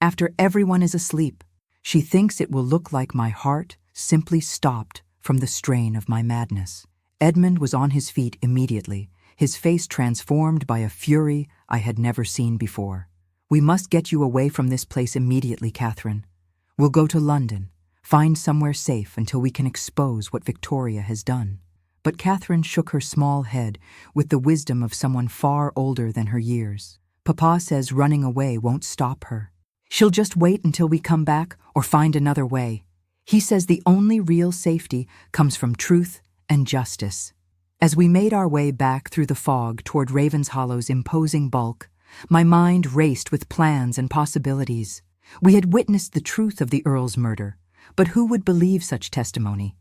"After everyone is asleep. She thinks it will look like my heart simply stopped from the strain of my madness." Edmund was on his feet immediately, his face transformed by a fury I had never seen before. "We must get you away from this place immediately, Catherine. We'll go to London, find somewhere safe until we can expose what Victoria has done." But Catherine shook her small head with the wisdom of someone far older than her years. "Papa says running away won't stop her. She'll just wait until we come back or find another way. He says the only real safety comes from truth and justice." As we made our way back through the fog toward Ravenshollow's imposing bulk, my mind raced with plans and possibilities. We had witnessed the truth of the Earl's murder, but who would believe such testimony?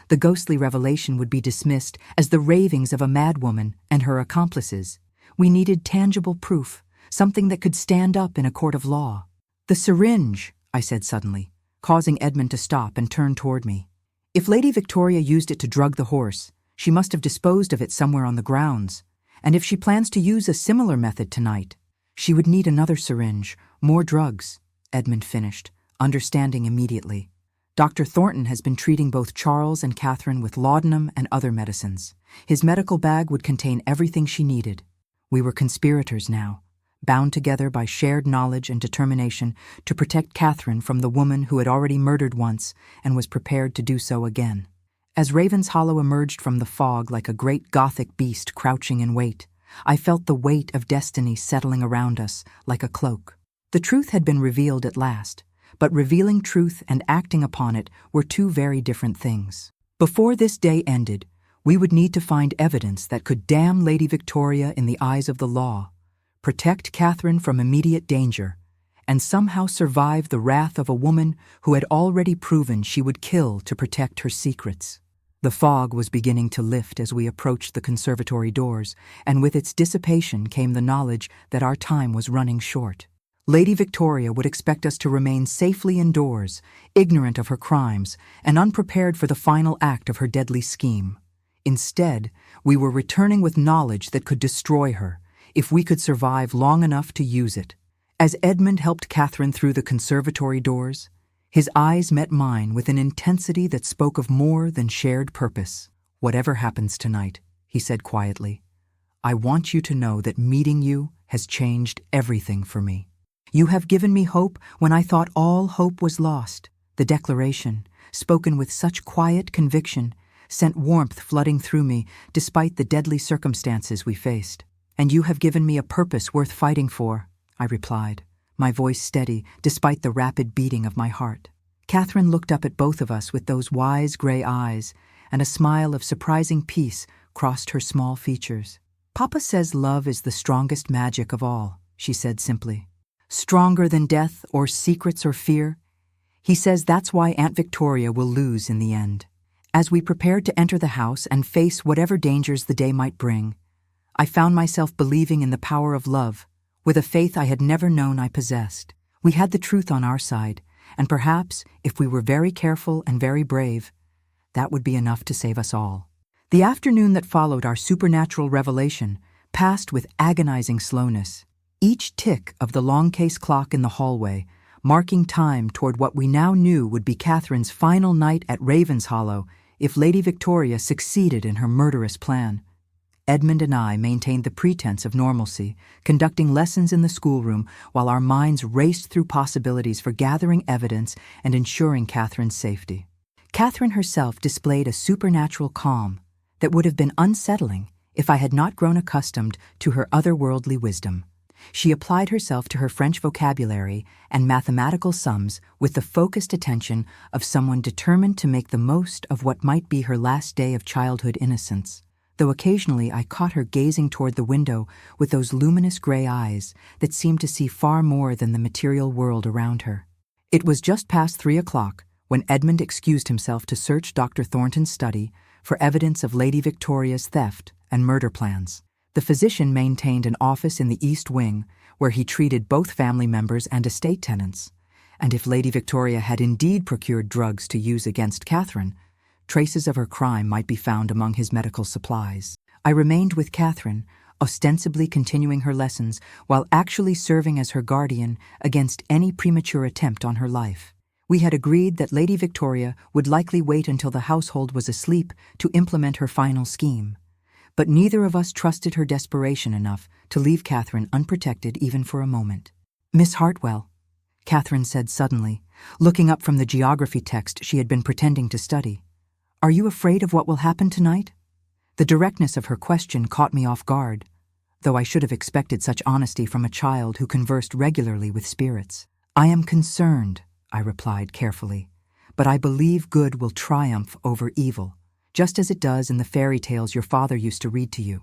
The ghostly revelation would be dismissed as the ravings of a madwoman and her accomplices. We needed tangible proof, something that could stand up in a court of law. "The syringe," I said suddenly, causing Edmund to stop and turn toward me. "If Lady Victoria used it to drug the horse, she must have disposed of it somewhere on the grounds. And if she plans to use a similar method tonight, she would need another syringe, more drugs," Edmund finished, understanding immediately. "Dr. Thornton has been treating both Charles and Catherine with laudanum and other medicines. His medical bag would contain everything she needed. We were conspirators now, bound together by shared knowledge and determination to protect Catherine from the woman who had already murdered once and was prepared to do so again." As Ravenshollow emerged from the fog like a great Gothic beast crouching in wait, I felt the weight of destiny settling around us like a cloak. The truth had been revealed at last, but revealing truth and acting upon it were two very different things. Before this day ended, we would need to find evidence that could damn Lady Victoria in the eyes of the law, protect Catherine from immediate danger, and somehow survive the wrath of a woman who had already proven she would kill to protect her secrets. The fog was beginning to lift as we approached the conservatory doors, and with its dissipation came the knowledge that our time was running short. Lady Victoria would expect us to remain safely indoors, ignorant of her crimes, and unprepared for the final act of her deadly scheme. Instead, we were returning with knowledge that could destroy her, if we could survive long enough to use it. As Edmund helped Catherine through the conservatory doors, his eyes met mine with an intensity that spoke of more than shared purpose. "Whatever happens tonight," he said quietly, "I want you to know that meeting you has changed everything for me. You have given me hope when I thought all hope was lost." The declaration, spoken with such quiet conviction, sent warmth flooding through me despite the deadly circumstances we faced. "And you have given me a purpose worth fighting for," I replied, my voice steady despite the rapid beating of my heart. Catherine looked up at both of us with those wise gray eyes, and a smile of surprising peace crossed her small features. "Papa says love is the strongest magic of all," she said simply. "Stronger than death or secrets or fear. He says that's why Aunt Victoria will lose in the end." As we prepared to enter the house and face whatever dangers the day might bring, I found myself believing in the power of love, with a faith I had never known I possessed. We had the truth on our side, and perhaps, if we were very careful and very brave, that would be enough to save us all. The afternoon that followed our supernatural revelation passed with agonizing slowness. Each tick of the long case clock in the hallway, marking time toward what we now knew would be Catherine's final night at Ravenshollow if Lady Victoria succeeded in her murderous plan. Edmund and I maintained the pretense of normalcy, conducting lessons in the schoolroom while our minds raced through possibilities for gathering evidence and ensuring Catherine's safety. Catherine herself displayed a supernatural calm that would have been unsettling if I had not grown accustomed to her otherworldly wisdom. She applied herself to her French vocabulary and mathematical sums with the focused attention of someone determined to make the most of what might be her last day of childhood innocence. though occasionally I caught her gazing toward the window with those luminous gray eyes that seemed to see far more than the material world around her. It was just past 3 o'clock when Edmund excused himself to search Dr. Thornton's study for evidence of Lady Victoria's theft and murder plans. The physician maintained an office in the East Wing where he treated both family members and estate tenants, and if Lady Victoria had indeed procured drugs to use against Catherine, traces of her crime might be found among his medical supplies. I remained with Catherine, ostensibly continuing her lessons while actually serving as her guardian against any premature attempt on her life. We had agreed that Lady Victoria would likely wait until the household was asleep to implement her final scheme, but neither of us trusted her desperation enough to leave Catherine unprotected even for a moment. "Miss Hartwell," Catherine said suddenly, looking up from the geography text she had been pretending to study, "are you afraid of what will happen tonight?" The directness of her question caught me off guard, though I should have expected such honesty from a child who conversed regularly with spirits. "I am concerned," I replied carefully, "but I believe good will triumph over evil, just as it does in the fairy tales your father used to read to you."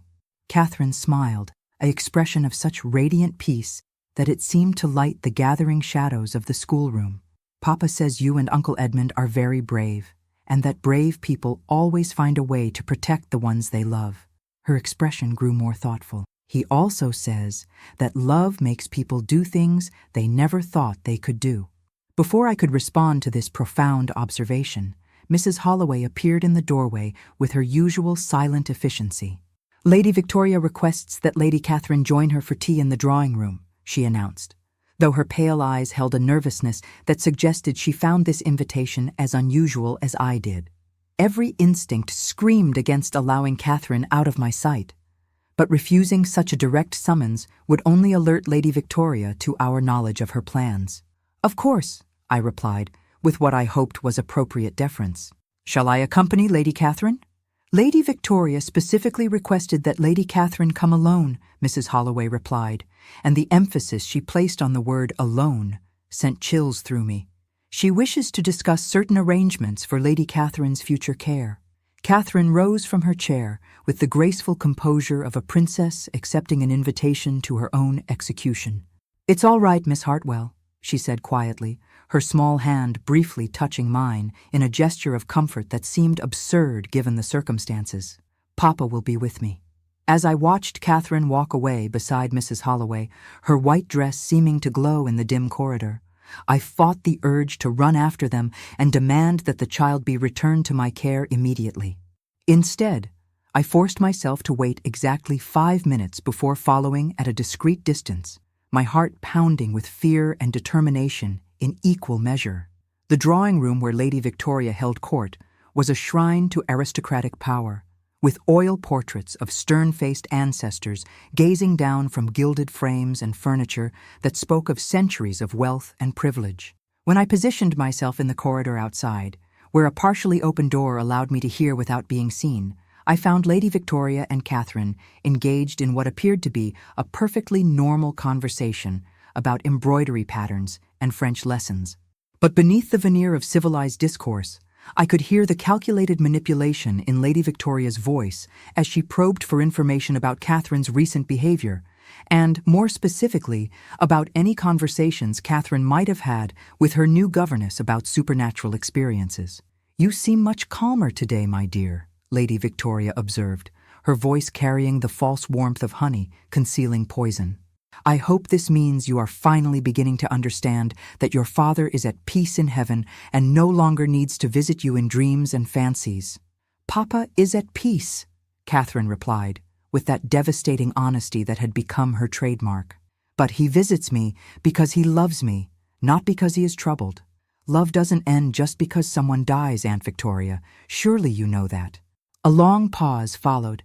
Catherine smiled, an expression of such radiant peace that it seemed to light the gathering shadows of the schoolroom. "Papa says you and Uncle Edmund are very brave, and that brave people always find a way to protect the ones they love." Her expression grew more thoughtful. "He also says that love makes people do things they never thought they could do." Before I could respond to this profound observation, Mrs. Holloway appeared in the doorway with her usual silent efficiency. "Lady Victoria requests that Lady Catherine join her for tea in the drawing room," she announced, though her pale eyes held a nervousness that suggested she found this invitation as unusual as I did. Every instinct screamed against allowing Catherine out of my sight, but refusing such a direct summons would only alert Lady Victoria to our knowledge of her plans. "Of course," I replied, with what I hoped was appropriate deference. "Shall I accompany Lady Catherine?" "Lady Victoria specifically requested that Lady Catherine come alone," Mrs. Holloway replied, and the emphasis she placed on the word alone sent chills through me. "She wishes to discuss certain arrangements for Lady Catherine's future care." Catherine rose from her chair with the graceful composure of a princess accepting an invitation to her own execution. "It's all right, Miss Hartwell," she said quietly, her small hand briefly touching mine in a gesture of comfort that seemed absurd given the circumstances. "Papa will be with me." As I watched Catherine walk away beside Mrs. Holloway, her white dress seeming to glow in the dim corridor, I fought the urge to run after them and demand that the child be returned to my care immediately. Instead, I forced myself to wait exactly 5 minutes before following at a discreet distance, my heart pounding with fear and determination in equal measure. The drawing room where Lady Victoria held court was a shrine to aristocratic power, with oil portraits of stern-faced ancestors gazing down from gilded frames and furniture that spoke of centuries of wealth and privilege. When I positioned myself in the corridor outside, where a partially open door allowed me to hear without being seen, I found Lady Victoria and Catherine engaged in what appeared to be a perfectly normal conversation about embroidery patterns and French lessons. But beneath the veneer of civilized discourse, I could hear the calculated manipulation in Lady Victoria's voice as she probed for information about Catherine's recent behavior, and, more specifically, about any conversations Catherine might have had with her new governess about supernatural experiences. "You seem much calmer today, my dear," Lady Victoria observed, her voice carrying the false warmth of honey, concealing poison. "I hope this means you are finally beginning to understand that your father is at peace in heaven and no longer needs to visit you in dreams and fancies." "Papa is at peace," Catherine replied, with that devastating honesty that had become her trademark. "But he visits me because he loves me, not because he is troubled. Love doesn't end just because someone dies, Aunt Victoria. Surely you know that." A long pause followed,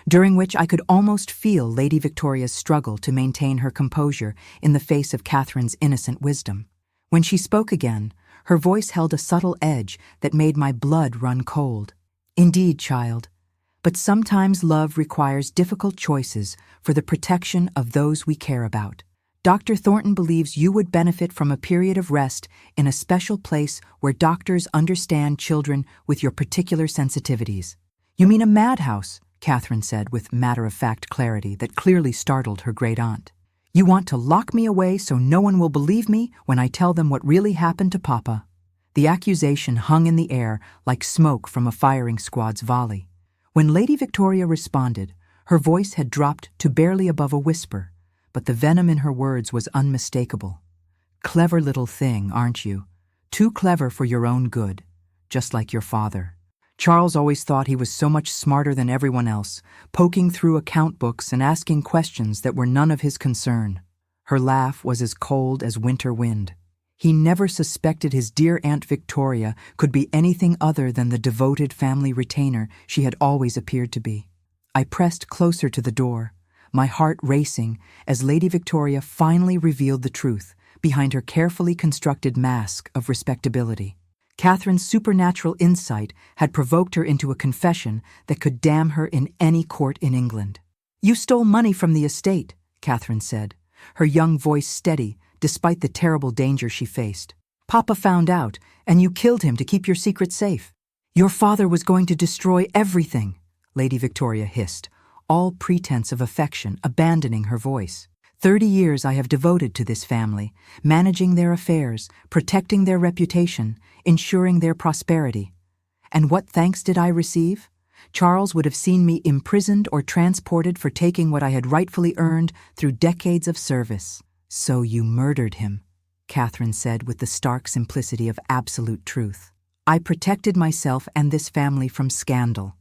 during which I could almost feel Lady Victoria's struggle to maintain her composure in the face of Catherine's innocent wisdom. When she spoke again, her voice held a subtle edge that made my blood run cold. "Indeed, child, but sometimes love requires difficult choices for the protection of those we care about. Dr. Thornton believes you would benefit from a period of rest in a special place where doctors understand children with your particular sensitivities." "You mean a madhouse?" Catherine said with matter-of-fact clarity that clearly startled her great-aunt. "You want to lock me away so no one will believe me when I tell them what really happened to Papa." The accusation hung in the air like smoke from a firing squad's volley. When Lady Victoria responded, her voice had dropped to barely above a whisper, but the venom in her words was unmistakable. "Clever little thing, aren't you? Too clever for your own good, just like your father. Charles always thought he was so much smarter than everyone else, poking through account books and asking questions that were none of his concern." Her laugh was as cold as winter wind. He never suspected his dear Aunt Victoria could be anything other than the devoted family retainer she had always appeared to be. I pressed closer to the door, my heart racing as Lady Victoria finally revealed the truth behind her carefully constructed mask of respectability. Catherine's supernatural insight had provoked her into a confession that could damn her in any court in England. "You stole money from the estate," Catherine said, her young voice steady despite the terrible danger she faced. "Papa found out, and you killed him to keep your secret safe." "Your father was going to destroy everything," Lady Victoria hissed, all pretense of affection abandoning her voice. 30 years I have devoted to this family, managing their affairs, protecting their reputation, ensuring their prosperity. And what thanks did I receive? Charles would have seen me imprisoned or transported for taking what I had rightfully earned through decades of service. "So you murdered him," Catherine said with the stark simplicity of absolute truth. "I protected myself and this family from scandal,"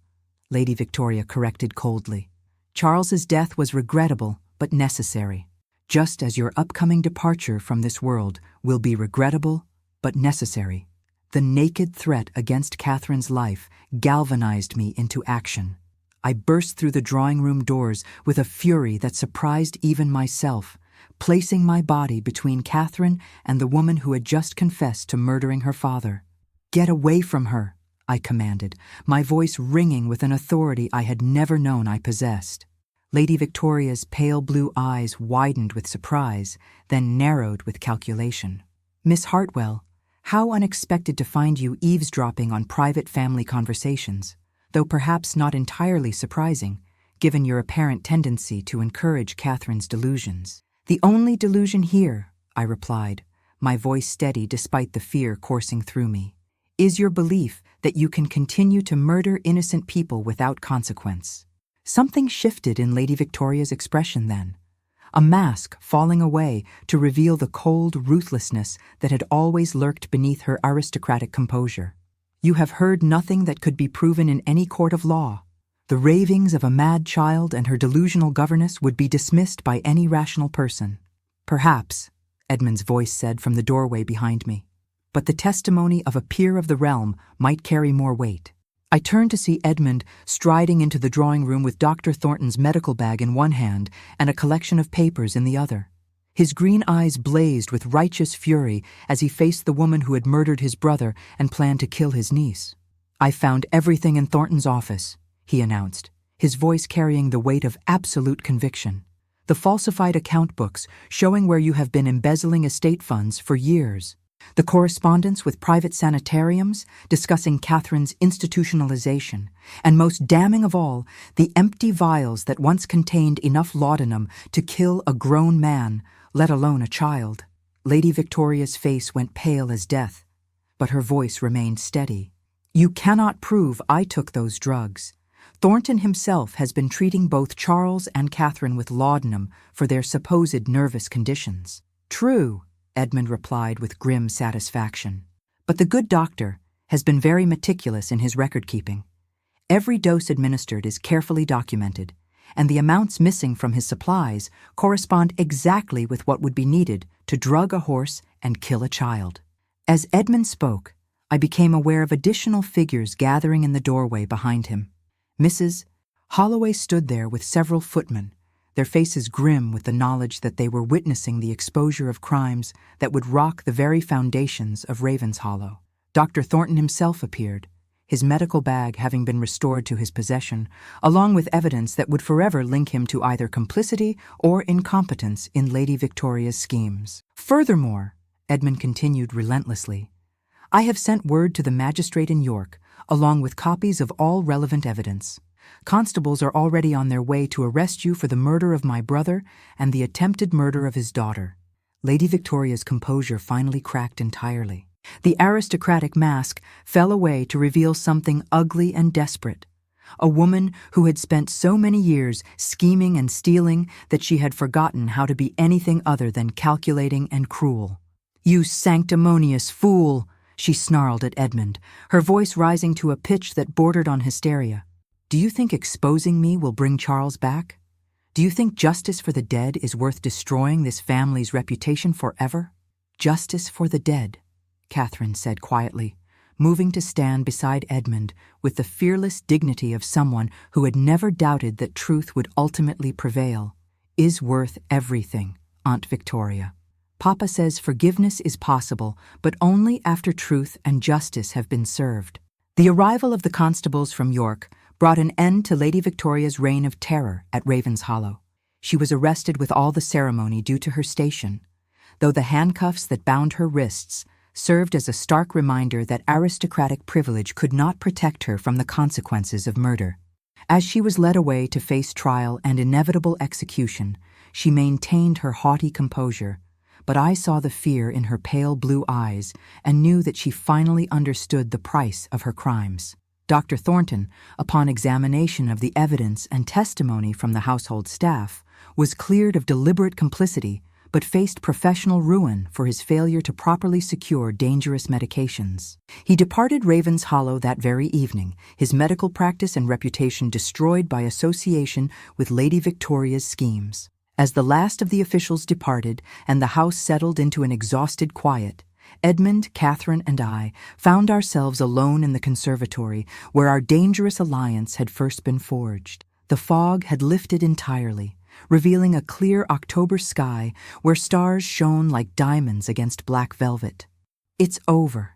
Lady Victoria corrected coldly. "Charles's death was regrettable but necessary, just as your upcoming departure from this world will be regrettable but necessary." The naked threat against Catherine's life galvanized me into action. I burst through the drawing-room doors with a fury that surprised even myself, placing my body between Catherine and the woman who had just confessed to murdering her father. "Get away from her," I commanded, my voice ringing with an authority I had never known I possessed. Lady Victoria's pale blue eyes widened with surprise, then narrowed with calculation. "Miss Hartwell, how unexpected to find you eavesdropping on private family conversations, though perhaps not entirely surprising, given your apparent tendency to encourage Catherine's delusions." "The only delusion here," I replied, my voice steady despite the fear coursing through me, "is your belief that you can continue to murder innocent people without consequence." Something shifted in Lady Victoria's expression then, a mask falling away to reveal the cold ruthlessness that had always lurked beneath her aristocratic composure. "You have heard nothing that could be proven in any court of law. The ravings of a mad child and her delusional governess would be dismissed by any rational person." "Perhaps," Edmund's voice said from the doorway behind me, "but the testimony of a peer of the realm might carry more weight." I turned to see Edmund striding into the drawing-room with Dr. Thornton's medical bag in one hand and a collection of papers in the other. His green eyes blazed with righteous fury as he faced the woman who had murdered his brother and planned to kill his niece. "I found everything in Thornton's office," he announced, his voice carrying the weight of absolute conviction. "The falsified account books showing where you have been embezzling estate funds for years. The correspondence with private sanitariums discussing Catherine's institutionalization, and most damning of all, the empty vials that once contained enough laudanum to kill a grown man, let alone a child." Lady Victoria's face went pale as death, but her voice remained steady. "You cannot prove I took those drugs. Thornton himself has been treating both Charles and Catherine with laudanum for their supposed nervous conditions." "True," Edmund replied with grim satisfaction. "But the good doctor has been very meticulous in his record-keeping. Every dose administered is carefully documented, and the amounts missing from his supplies correspond exactly with what would be needed to drug a horse and kill a child." As Edmund spoke, I became aware of additional figures gathering in the doorway behind him. Mrs. Holloway stood there with several footmen, their faces grim with the knowledge that they were witnessing the exposure of crimes that would rock the very foundations of Ravenshollow. Dr. Thornton himself appeared, his medical bag having been restored to his possession, along with evidence that would forever link him to either complicity or incompetence in Lady Victoria's schemes. "Furthermore," Edmund continued relentlessly, "I have sent word to the magistrate in York, along with copies of all relevant evidence. Constables are already on their way to arrest you for the murder of my brother and the attempted murder of his daughter." Lady Victoria's composure finally cracked entirely. The aristocratic mask fell away to reveal something ugly and desperate. A woman who had spent so many years scheming and stealing that she had forgotten how to be anything other than calculating and cruel. "You sanctimonious fool!" she snarled at Edmund, her voice rising to a pitch that bordered on hysteria. "Do you think exposing me will bring Charles back? Do you think justice for the dead is worth destroying this family's reputation forever?" "Justice for the dead," Catherine said quietly, moving to stand beside Edmund with the fearless dignity of someone who had never doubted that truth would ultimately prevail, "is worth everything, Aunt Victoria. Papa says forgiveness is possible, but only after truth and justice have been served." The arrival of the constables from York brought an end to Lady Victoria's reign of terror at Ravenshollow. She was arrested with all the ceremony due to her station, though the handcuffs that bound her wrists served as a stark reminder that aristocratic privilege could not protect her from the consequences of murder. As she was led away to face trial and inevitable execution, she maintained her haughty composure, but I saw the fear in her pale blue eyes and knew that she finally understood the price of her crimes. Dr. Thornton, upon examination of the evidence and testimony from the household staff, was cleared of deliberate complicity but faced professional ruin for his failure to properly secure dangerous medications. He departed Ravenshollow that very evening, his medical practice and reputation destroyed by association with Lady Victoria's schemes. As the last of the officials departed and the house settled into an exhausted quiet, Edmund, Catherine, and I found ourselves alone in the conservatory where our dangerous alliance had first been forged. The fog had lifted entirely, revealing a clear October sky where stars shone like diamonds against black velvet. "It's over,"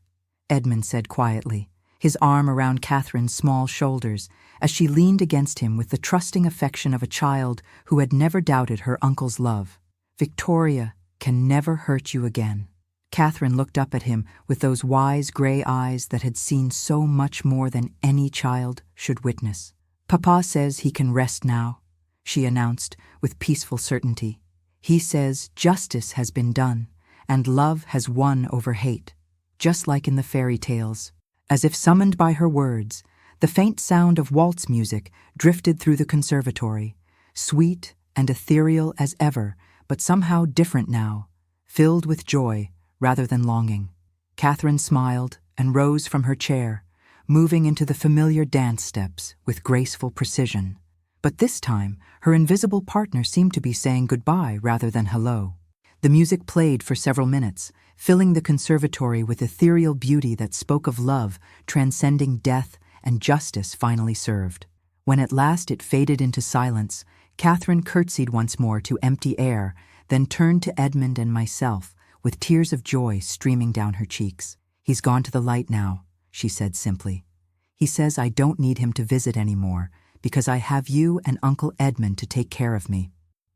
Edmund said quietly, his arm around Catherine's small shoulders as she leaned against him with the trusting affection of a child who had never doubted her uncle's love. "Victoria can never hurt you again." Catherine looked up at him with those wise gray eyes that had seen so much more than any child should witness. "Papa says he can rest now," she announced with peaceful certainty. "He says justice has been done, and love has won over hate, just like in the fairy tales." As if summoned by her words, the faint sound of waltz music drifted through the conservatory, sweet and ethereal as ever, but somehow different now, filled with joy rather than longing. Catherine smiled and rose from her chair, moving into the familiar dance steps with graceful precision. But this time, her invisible partner seemed to be saying goodbye rather than hello. The music played for several minutes, filling the conservatory with ethereal beauty that spoke of love transcending death and justice finally served. When at last it faded into silence, Catherine curtsied once more to empty air, then turned to Edmund and myself, with tears of joy streaming down her cheeks. "He's gone to the light now," she said simply. "He says I don't need him to visit anymore, because I have you and Uncle Edmund to take care of me."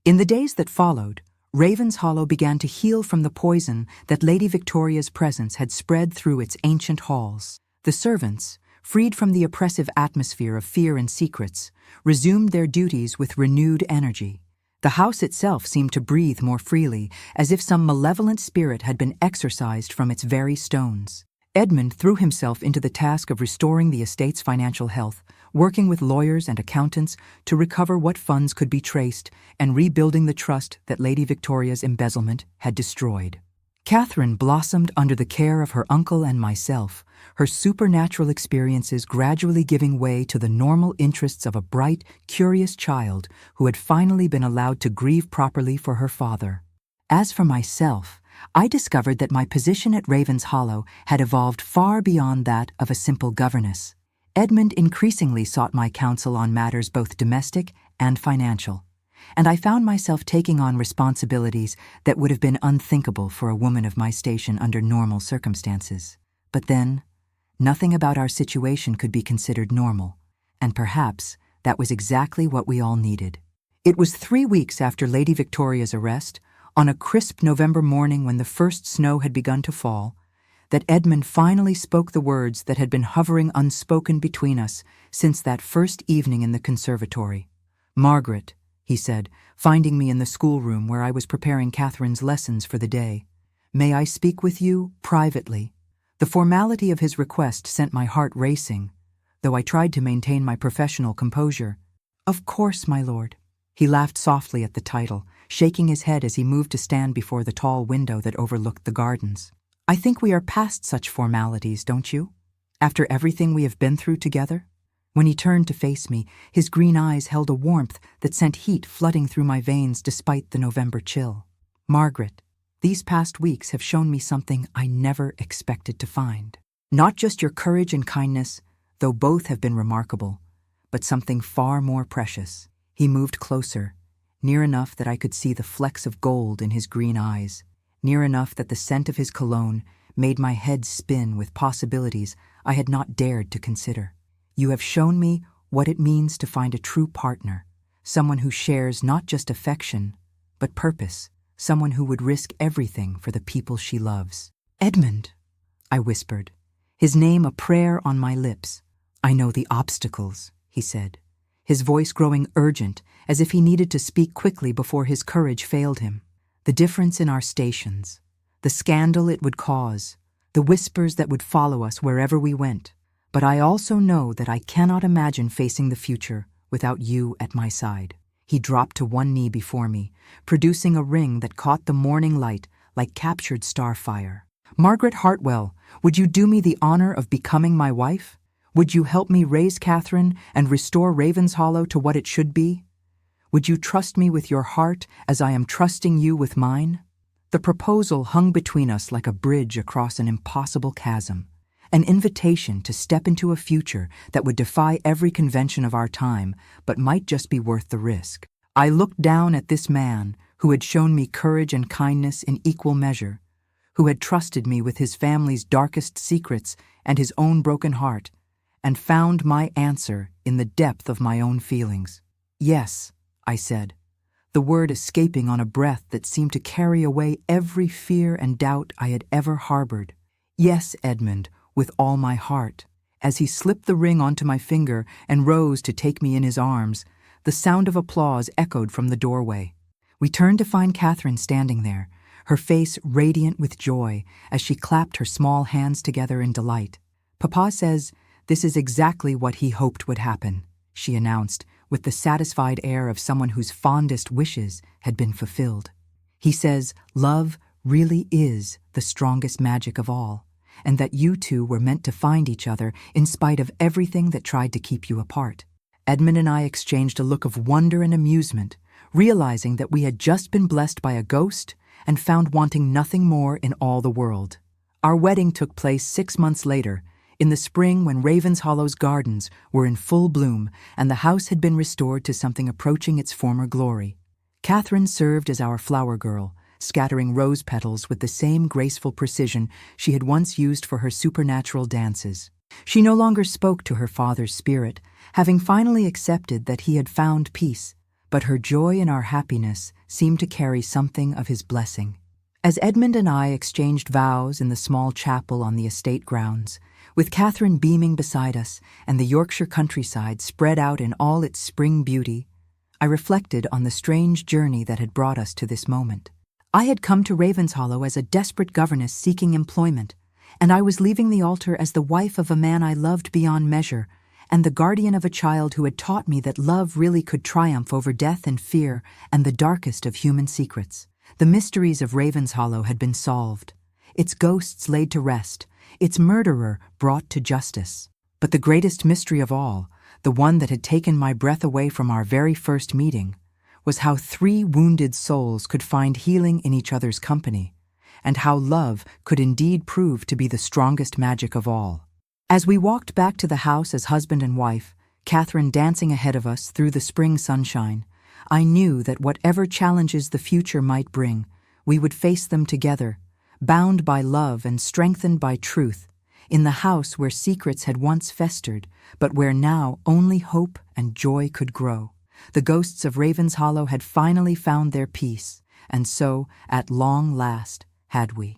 In the days that followed, Ravenshollow began to heal from the poison that Lady Victoria's presence had spread through its ancient halls. The servants, freed from the oppressive atmosphere of fear and secrets, resumed their duties with renewed energy. The house itself seemed to breathe more freely, as if some malevolent spirit had been exorcised from its very stones. Edmund threw himself into the task of restoring the estate's financial health, working with lawyers and accountants to recover what funds could be traced and rebuilding the trust that Lady Victoria's embezzlement had destroyed. Catherine blossomed under the care of her uncle and myself, her supernatural experiences gradually giving way to the normal interests of a bright, curious child who had finally been allowed to grieve properly for her father. As for myself, I discovered that my position at Ravenshollow had evolved far beyond that of a simple governess. Edmund increasingly sought my counsel on matters both domestic and financial, and I found myself taking on responsibilities that would have been unthinkable for a woman of my station under normal circumstances. But then, nothing about our situation could be considered normal, and perhaps that was exactly what we all needed. It was 3 weeks after Lady Victoria's arrest, on a crisp November morning when the first snow had begun to fall, that Edmund finally spoke the words that had been hovering unspoken between us since that first evening in the conservatory. "Margaret," he said, finding me in the schoolroom where I was preparing Catherine's lessons for the day, "may I speak with you privately?" The formality of his request sent my heart racing, though I tried to maintain my professional composure. "Of course, my lord." He laughed softly at the title, shaking his head as he moved to stand before the tall window that overlooked the gardens. "I think we are past such formalities, don't you? After everything we have been through together?" When he turned to face me, his green eyes held a warmth that sent heat flooding through my veins despite the November chill. "Margaret, these past weeks have shown me something I never expected to find. Not just your courage and kindness, though both have been remarkable, but something far more precious." He moved closer, near enough that I could see the flecks of gold in his green eyes, near enough that the scent of his cologne made my head spin with possibilities I had not dared to consider. "You have shown me what it means to find a true partner, someone who shares not just affection, but purpose, someone who would risk everything for the people she loves." "Edmund," I whispered, his name a prayer on my lips. "I know the obstacles," he said, his voice growing urgent as if he needed to speak quickly before his courage failed him. "The difference in our stations, the scandal it would cause, the whispers that would follow us wherever we went. But I also know that I cannot imagine facing the future without you at my side." He dropped to one knee before me, producing a ring that caught the morning light like captured starfire. "Margaret Hartwell, would you do me the honor of becoming my wife? Would you help me raise Catherine and restore Ravenshollow to what it should be? Would you trust me with your heart as I am trusting you with mine?" The proposal hung between us like a bridge across an impossible chasm, an invitation to step into a future that would defy every convention of our time, but might just be worth the risk. I looked down at this man who had shown me courage and kindness in equal measure, who had trusted me with his family's darkest secrets and his own broken heart, and found my answer in the depth of my own feelings. "Yes," I said, the word escaping on a breath that seemed to carry away every fear and doubt I had ever harbored. "Yes, Edmund, with all my heart." As he slipped the ring onto my finger and rose to take me in his arms, the sound of applause echoed from the doorway. We turned to find Catherine standing there, her face radiant with joy as she clapped her small hands together in delight. "Papa says this is exactly what he hoped would happen," she announced, with the satisfied air of someone whose fondest wishes had been fulfilled. "He says love really is the strongest magic of all, and that you two were meant to find each other in spite of everything that tried to keep you apart." Edmund and I exchanged a look of wonder and amusement, realizing that we had just been blessed by a ghost and found wanting nothing more in all the world. Our wedding took place 6 months later, in the spring when Ravenshollow's gardens were in full bloom and the house had been restored to something approaching its former glory. Catherine served as our flower girl, scattering rose petals with the same graceful precision she had once used for her supernatural dances. She no longer spoke to her father's spirit, having finally accepted that he had found peace, but her joy in our happiness seemed to carry something of his blessing. As Edmund and I exchanged vows in the small chapel on the estate grounds, with Catherine beaming beside us and the Yorkshire countryside spread out in all its spring beauty, I reflected on the strange journey that had brought us to this moment. I had come to Ravenshollow as a desperate governess seeking employment, and I was leaving the altar as the wife of a man I loved beyond measure, and the guardian of a child who had taught me that love really could triumph over death and fear and the darkest of human secrets. The mysteries of Ravenshollow had been solved, its ghosts laid to rest, its murderer brought to justice. But the greatest mystery of all, the one that had taken my breath away from our very first meeting, was how 3 wounded souls could find healing in each other's company, and how love could indeed prove to be the strongest magic of all. As we walked back to the house as husband and wife, Catherine dancing ahead of us through the spring sunshine, I knew that whatever challenges the future might bring, we would face them together, bound by love and strengthened by truth, in the house where secrets had once festered, but where now only hope and joy could grow. The ghosts of Ravenshollow had finally found their peace, and so, at long last, had we.